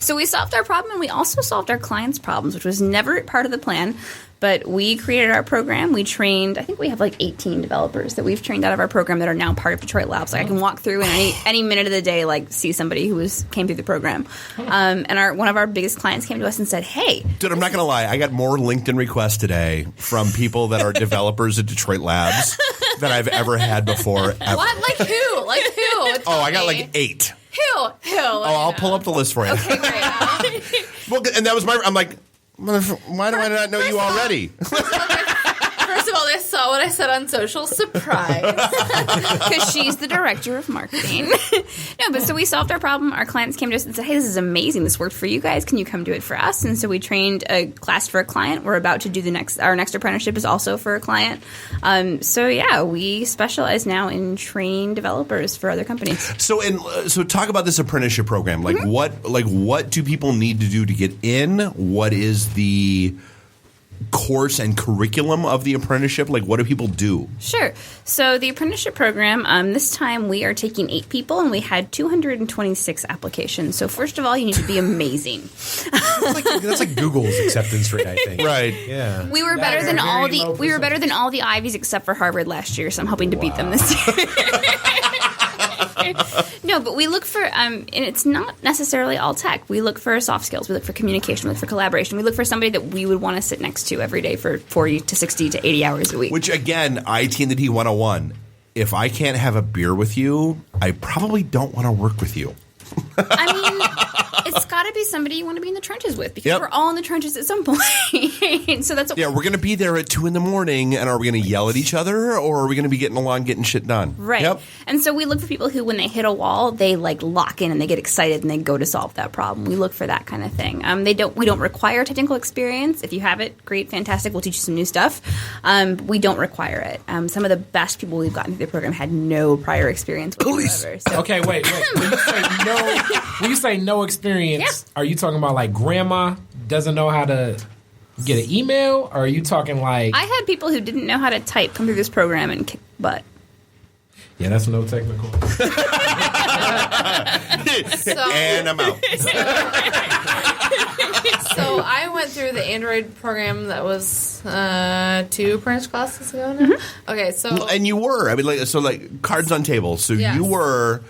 So we solved our problem, and we also solved our clients' problems, which was never part of the plan. But we created our program. We trained, I think we have like 18 developers that we've trained out of our program that are now part of Detroit Labs. Like I can walk through and any minute of the day, like see somebody who came through the program. And one of our biggest clients came to us and said, "Hey, dude, I'm not going to lie. I got more LinkedIn requests today from people that are developers at Detroit Labs than I've ever had before. Ever. What? Like who? Like who? Oh, I got like 8. He'll. I'll pull up the list for you. Okay, great. Well, and that was I'm like, why do I not know you already? First of all, they saw what I said on social. Surprise. Because she's the director of marketing. No, but so we solved our problem. Our clients came to us and said, hey, this is amazing. This worked for you guys. Can you come do it for us? And so we trained a class for a client. We're about to do our next apprenticeship is also for a client. So yeah, we specialize now in training developers for other companies. So talk about this apprenticeship program. Like what do people need to do to get in? What is the course and curriculum of the apprenticeship? Like, what do people do? Sure. So the apprenticeship program, this time we are taking 8 people, and we had 226 applications. So first of all, you need to be amazing. That's like Google's acceptance rate, I think. Right. Yeah. We were better than all the Ivies except for Harvard last year, so I'm hoping to beat them this year. No, but we look for, and it's not necessarily all tech. We look for soft skills. We look for communication. We look for collaboration. We look for somebody that we would want to sit next to every day for 40 to 60 to 80 hours a week. Which, again, ITintheD 101. If I can't have a beer with you, I probably don't want to work with you. I mean, it's got to be somebody you want to be in the trenches with, because we're all in the trenches at some point. So that's what we're going to be there at 2 a.m, and are we going to yell at each other, or are we going to be getting along, getting shit done? Right. Yep. And so we look for people who, when they hit a wall, they like lock in and they get excited and they go to solve that problem. We look for that kind of thing. We don't require technical experience. If you have it, great, fantastic. We'll teach you some new stuff. We don't require it. Some of the best people we've gotten through the program had no prior experience whatsoever. So. Okay, wait. When you say no experience, are you talking about like grandma doesn't know how to get an email, or are you talking like... I had people who didn't know how to type come through this program and kick butt. Yeah, that's no technical. And I'm out. So I went through the Android program that was 2 apprentice classes ago now. Mm-hmm. Okay, so... And you were. I mean, cards on tables. So Yes. you were...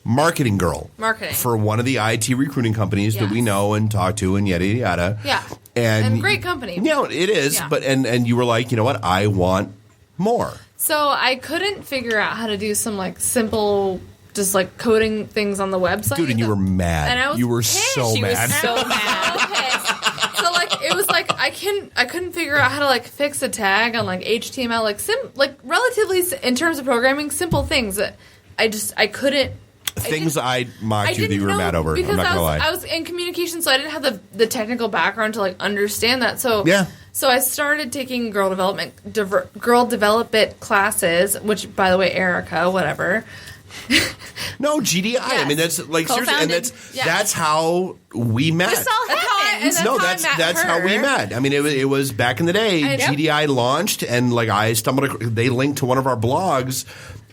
marketing girl for one of the IT recruiting companies that we know and talk to and yada yada. Yeah, and great company. Yeah, it is. Yeah. But and you were like, you know what? I want more. So I couldn't figure out how to do some like simple, just like coding things on the website. Dude, and you were mad. And I was you were pissed. so She mad. was so mad. So like it was like I couldn't figure out how to like fix a tag on like HTML, like relatively in terms of programming, simple things that I couldn't. Things I mocked you that you were mad over. Because I'm not gonna lie. I was in communication, so I didn't have the technical background to like understand that. So yeah. So I started taking girl development classes, which, by the way, Erika, whatever. No, GDI. Yes. I mean, that's like seriously, and that's how we met. This all happened. That's how we met. I mean, it was back in the day. GDI launched, and like I they linked to one of our blogs.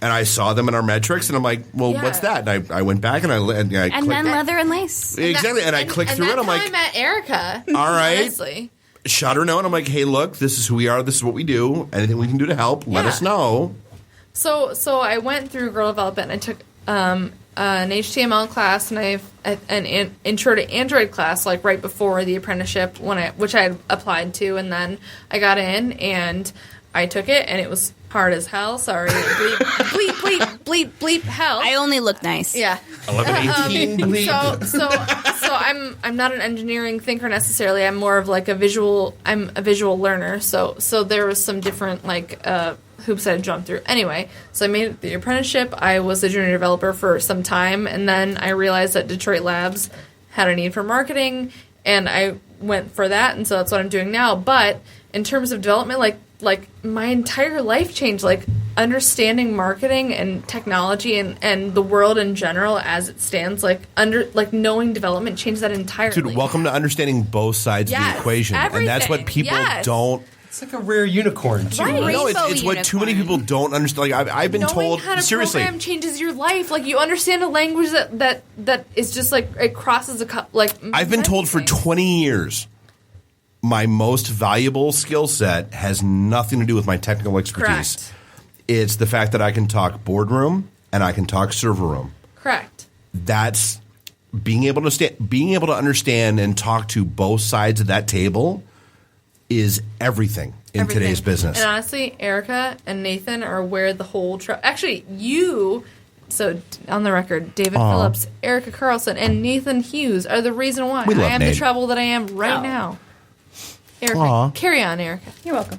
And I saw them in our metrics, and I'm like, well, what's that? And I went back and I clicked. And then leather and lace. Exactly. And I clicked through it. I'm like, I met Erika. All right. Honestly. Shot her a note. And I'm like, hey, look, this is who we are. This is what we do. Anything we can do to help, let us know. So I went through girl development, and I took an HTML class and an intro to Android class, like right before the apprenticeship, which I had applied to, and then I got in and I took it, and it was hard as hell. Sorry. Bleep, hell. I only look nice. Yeah. 11:18 bleep. So I'm not an engineering thinker necessarily. I'm more of like I'm a visual learner. So there was some different like hoops I had jumped through. Anyway, so I made the apprenticeship. I was a junior developer for some time, and then I realized that Detroit Labs had a need for marketing, and I went for that, and so that's what I'm doing now. But in terms of development, like my entire life changed, like understanding marketing and technology and the world in general as it stands, like knowing development changed that entirely. Dude, welcome to understanding both sides of the equation. Everything. And that's what people don't. It's like a rare unicorn, too. Right. No, it's what too many people don't understand. Like I've been Knowing told, how to seriously. program changes your life. Like you understand a language that is just like it crosses I've been told for 20 years my most valuable skill set has nothing to do with my technical expertise. Correct. It's the fact that I can talk boardroom and I can talk server room. Correct. That's being able to understand and talk to both sides of that table is everything in today's business. And honestly, Erika and Nathan are where the whole actually you So, on the record, David Aw. Phillips, Erika Carlson, and Nathan Hughes are the reason why We I love am the Nate. trouble that I am right now. Erika, Aw. carry on, Erika. You're welcome.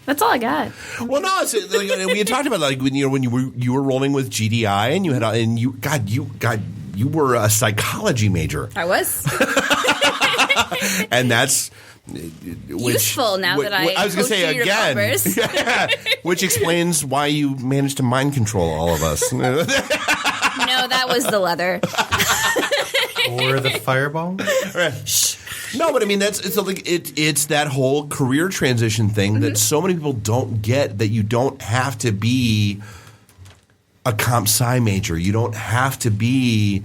That's all I got. Well, no, it's, like, we had talked about like when you were rolling with GDI and you were a psychology major, I was. and that's Useful now that I was going to say hosted your again, Converse. yeah, which explains why you managed to mind control all of us. No, that was the leather. Or the fireball. No, but I mean it's that whole career transition thing that so many people don't get, that you don't have to be a comp sci major. You don't have to be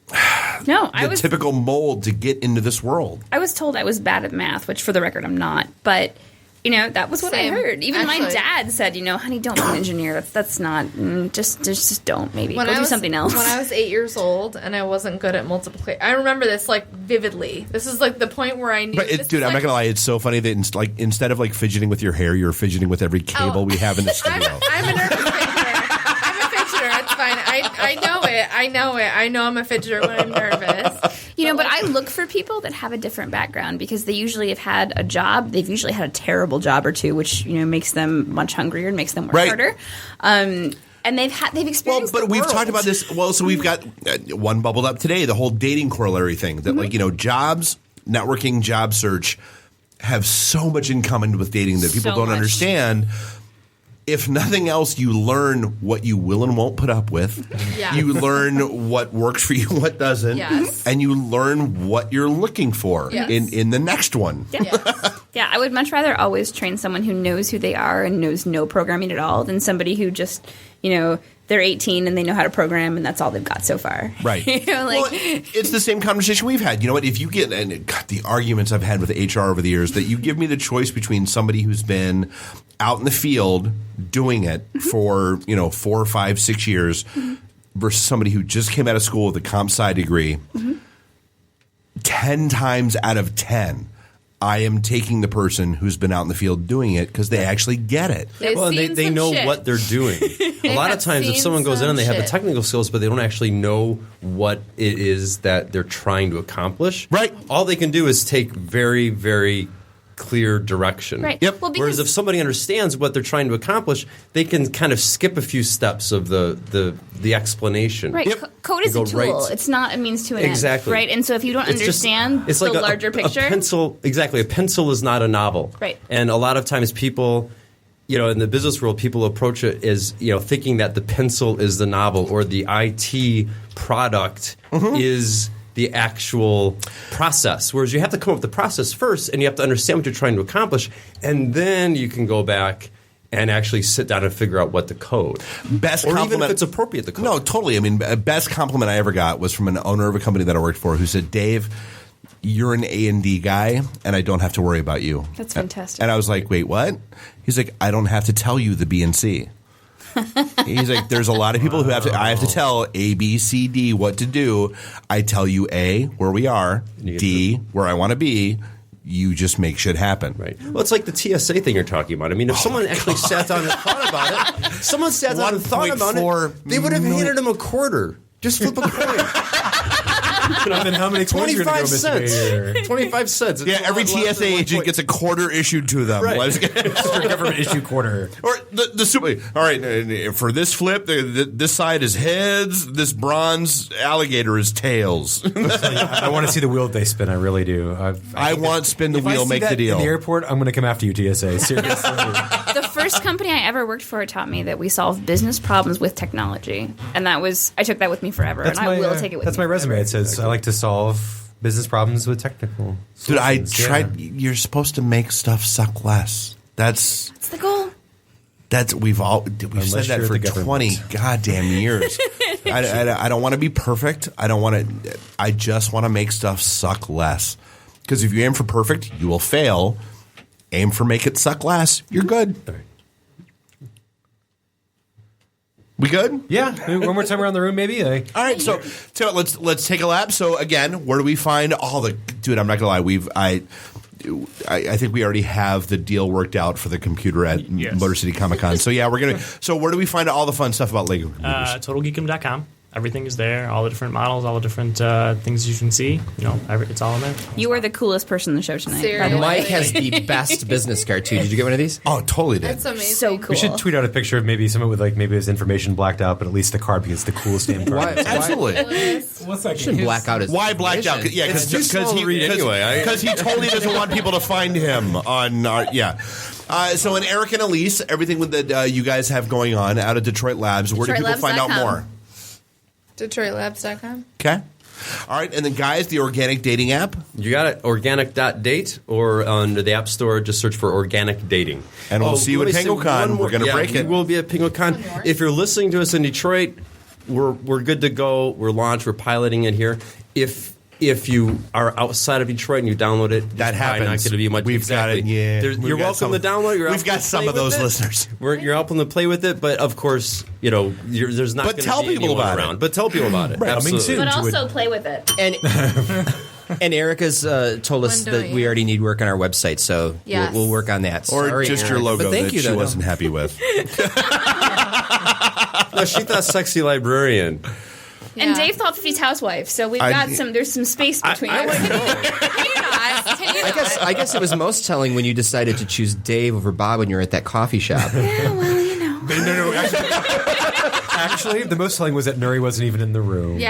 the typical mold to get into this world. I was told I was bad at math, which for the record I'm not, but that was what Same. I heard. Even my Actually. dad said, honey, don't be an engineer. That's not just don't maybe When go I do was, something else. When I was 8 years old and I wasn't good at multiplication, I remember this like vividly. This is like the point where I knew. But dude, I'm not gonna lie, it's so funny that instead of like fidgeting with your hair, you're fidgeting with every cable we have in the studio. I'm a nervous fidgeter. I'm a fidgeter. It's fine. I know it. I know I'm a fidgeter when I'm nervous. But I look for people that have a different background because they usually have had a job. They've usually had a terrible job or two, which makes them much hungrier and makes them work harder. And they've experienced. But the we've world. talked about this. Well, so we've got one bubbled up today. The whole dating corollary thing that jobs, networking, job search have so much in common with dating that people So don't much. understand. If nothing else, you learn what you will and won't put up with. Yeah. You learn what works for you, what doesn't, Yes. and you learn what you're looking for Yes. in the next one. Yeah, I would much rather always train someone who knows who they are and knows no programming at all than somebody who just, they're 18 and they know how to program and that's all they've got so far. Right. Well, it's the same conversation we've had. You know what? If you get the arguments I've had with HR over the years, that you give me the choice between somebody who's been out in the field doing it for 4, 5, 6 years versus somebody who just came out of school with a comp sci degree, 10 times out of 10. I am taking the person who's been out in the field doing it because they actually get it. They know what they're doing. A lot of times if someone goes in and they have the technical skills but they don't actually know what it is that they're trying to accomplish, right? All they can do is take very, very clear direction. Right. Yep. Well, Whereas if somebody understands what they're trying to accomplish, they can kind of skip a few steps of the explanation. Right. Code is a Go tool. right- It's not a means to an Exactly. end. Right. And so if you don't It's just- understand it's the like larger picture. A pencil, exactly. A pencil is not a novel. Right. And a lot of times people, in the business world, people approach it as, thinking that the pencil is the novel or the IT product is the actual process. Whereas you have to come up with the process first and you have to understand what you're trying to accomplish. And then you can go back and actually sit down and figure out what to code. Best or even compliment. if it's appropriate to code. No, totally. I mean, best compliment I ever got was from an owner of a company that I worked for who said, "Dave, you're an A&D guy, and I don't have to worry about you." That's fantastic. And I was like, "Wait, what?" He's like, "I don't have to tell you the B and C." He's like, "There's a lot of people who I have to tell A, B, C, D what to do. I tell you A, where we are, D, where I want to be. You just make shit happen." Right. Well, it's like the TSA thing you're talking about. I mean, if someone actually sat down and thought about it, someone sat down and thought about it, they would have handed him a quarter. Just flip a coin. Then how many coins are going to go 25 missing cents. a year? 25 cents. It's Yeah, a every lot less TSA than one agent point. gets a quarter issued to them. Right. Government issue quarter. Or the super. All right, for this flip, this side is heads. This bronze alligator is tails. I want to see the wheel they spin. I really do. I want spin the If I wheel, see make that the deal. In the airport, I'm going to come after you, TSA. Seriously. The first company I ever worked for taught me that we solve business problems with technology, and I took that with me forever, and I will take it with me. That's my resume. It says I like to solve business problems with technical. Dude, I solutions." Yeah. tried. You're supposed to make stuff suck less. That's the goal. we've Unless said that you're for the government. 20 goddamn years. I don't want to be perfect. I just want to make stuff suck less. Because if you aim for perfect, you will fail. Aim for make it suck less. You're good. We good? Yeah. Maybe one more time around the room, maybe. All right, so let's take a lap. So again, where do we find all the? Dude, I'm not gonna lie. I think we already have the deal worked out for the computer at Motor City Comic Con. So yeah, we're gonna. So where do we find all the fun stuff about Lego computers? TotalGeekdom.com. Everything is there. All the different models, all the different things you can see. It's all in there. You are the coolest person on the show tonight. And Mike has the best business card too. Did you get one of these? Oh, totally did. That's amazing. So cool. We should tweet out a picture of maybe someone with maybe his information blacked out, but at least the card because it's the coolest damn card. Absolutely. What's that? Shouldn't black out his. Why blacked out? Yeah, because he totally doesn't want people to find him on our So in Erika and Elyse, everything that you guys have going on out at Detroit Labs, where do people find out more? DetroitLabs.com. Okay. All right, and then guys, the organic dating app. You got it, organic.date, or under the App Store, just search for Organic Dating. And we'll see you at PenguinCon. We're going to break it. We'll be at PenguinCon. If you're listening to us in Detroit, we're good to go. We're launched. We're piloting it here. If you are outside of Detroit and you download it, that happens. Not going to be much. We've got it. Yeah, you're welcome to download. We've got some of those listeners. You're welcome to play with it, but of course, there's not. But tell people about it. But tell people about it. Right. Absolutely. But also play with it. And Erica's told us that we already need work on our website, so we'll work on that. Or Sorry, just Eric. your logo But thank that you, she though. wasn't happy with. No, she thought sexy librarian. And Dave thought 50's housewife, so there's some space between us. I guess it was most telling when you decided to choose Dave over Bob when you were at that coffee shop. Yeah, well, you know. No, Actually, the most telling was that Nuri wasn't even in the room. And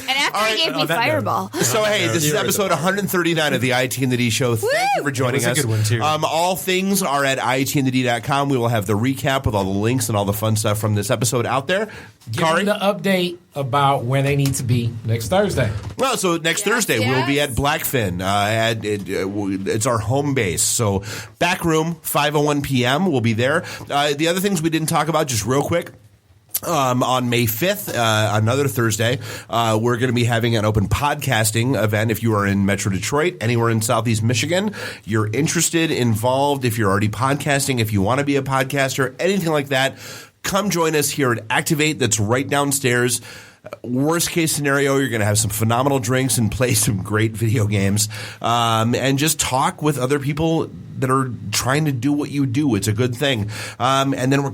after he gave me Fireball. So, hey, this is episode 139 of the ITintheD show. Thank you for joining us. It was a good one, too. All things are at ITintheD.com. We will have the recap with all the links and all the fun stuff from this episode out there. Give them the update about where they need to be next Thursday. Well, so next Thursday we'll be at Blackfin. It's our home base. So back room, 5:01 p.m. We'll be there. The other things we didn't talk about, just real quick. On May 5th, another Thursday, we're going to be having an open podcasting event. If you are in Metro Detroit, anywhere in Southeast Michigan, you're interested, involved, if you're already podcasting, if you want to be a podcaster, anything like that, come join us here at Activate. That's right downstairs. Worst case scenario, you're going to have some phenomenal drinks and play some great video games, and just talk with other people that are trying to do what you do. It's a good thing. And then we're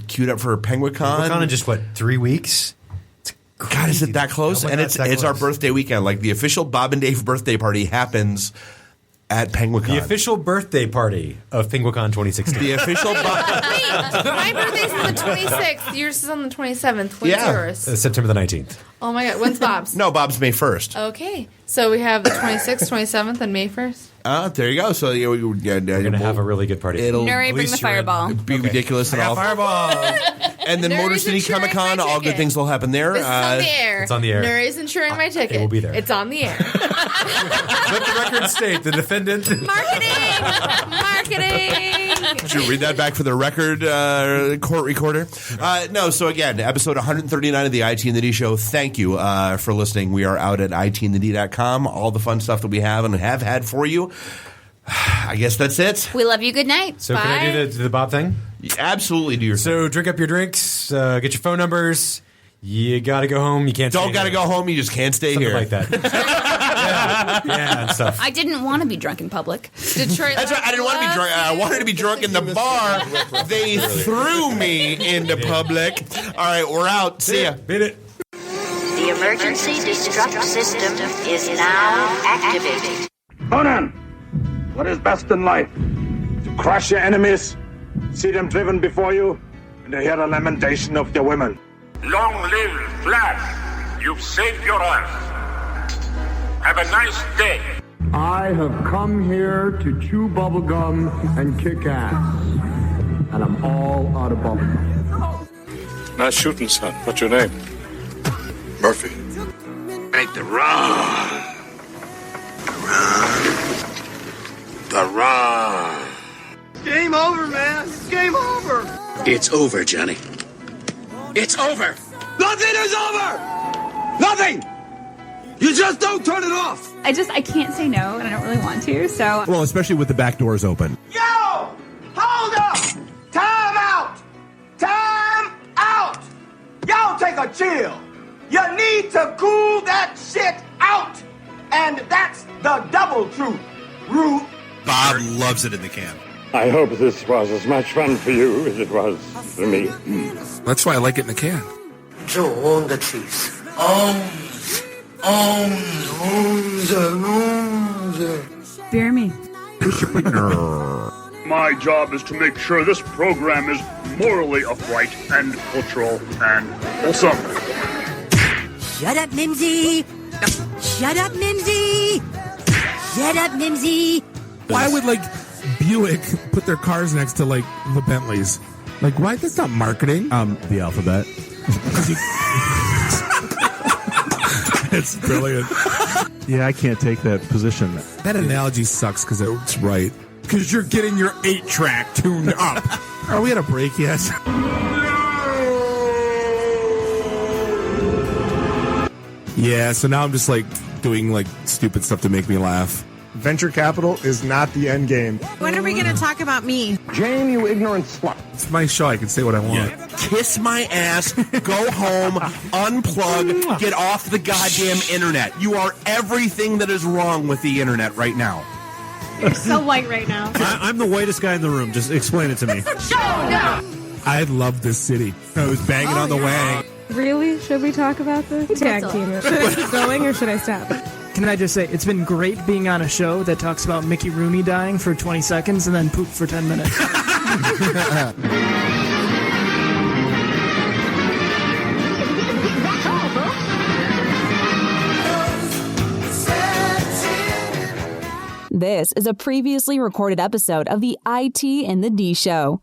queued up for PenguinCon. PenguinCon in just 3 weeks? God, is it that close? And it's our birthday weekend. Like the official Bob and Dave birthday party happens at PenguinCon. The official birthday party of PenguinCon 2016. The official My birthday's on the 26th. Yours is on the 27th. When's yours? September the 19th. Oh my God. When's Bob's? No, Bob's May 1st. Okay. So we have the 26th, 27th, and May 1st. There you go. So we're going to have a really good party. Nuri, bring the Fireball. Be ridiculous and all. Fireball. And then Motor City Comic Con, all good things will happen there. This is on the air. It's on the air. Nuri's insuring my ticket. It will be there. It's on the air. Let the record state the defendant. Marketing. Should you read that back for the record court recorder? No, so again, episode 139 of the ITintheD show. Thank you for listening. We are out at ITintheD.com. All the fun stuff that we have and have had for you. I guess that's it. We love you. Good night. So Bye. can I do the Bob thing? Absolutely do your thing. So drink up your drinks, get your phone numbers. You got to go home. You can't Don't stay got to here. go home. You just can't stay Something here. like that. yeah, and stuff. I didn't want to be drunk in public. Detroit. That's right. I didn't want to be drunk. I wanted to be drunk in the bar. They threw me into public. All right, we're out. See ya. Beat it. The emergency destruct system is now activated. Conan, what is best in life? To crush your enemies, see them driven before you, and to hear the lamentation of their women. Long live Flash. You've saved your life. Have a nice day. I have come here to chew bubblegum and kick ass. And I'm all out of bubblegum. Nice shooting, son. What's your name? Murphy. Make the run. The run. Game over, man. Game over. It's over, Johnny. It's over. Nothing is over. Nothing. You just don't turn it off. I can't say no, and I don't really want to, so. Well, especially with the back doors open. Yo! Hold up! Time out! Time out! Y'all take a chill. You need to cool that shit out. And that's the double truth. Ruth. Bob loves it in the can. I hope this was as much fun for you as it was for me. That's why I like it in the can. Joe on the cheese. Bear me. My job is to make sure this program is morally upright and cultural and wholesome. Shut up, Mimsy! Shut up, Mimsy! Shut up, Mimsy! Why would Buick put their cars next to the Bentleys? Why? That's not marketing. The alphabet. It's brilliant. Yeah, I can't take that position. That analogy sucks because it's right. Because you're getting your 8-track tuned up. Are we at a break yet? Yeah, so now I'm just doing stupid stuff to make me laugh. Venture capital is not the end game. When are we going to talk about me? Jane, you ignorant slut. It's my show. I can say what I want. Yeah. Kiss my ass, go home, unplug, get off the goddamn internet. You are everything that is wrong with the internet right now. You're so white right now. I'm the whitest guy in the room. Just explain it to me. I love this city. I was banging on the wang. Really? Should we talk about this? Tag team it. Should I keep going or should I stop? Can I just say, it's been great being on a show that talks about Mickey Rooney dying for 20 seconds and then poop for 10 minutes. This is a previously recorded episode of the IT and the D Show.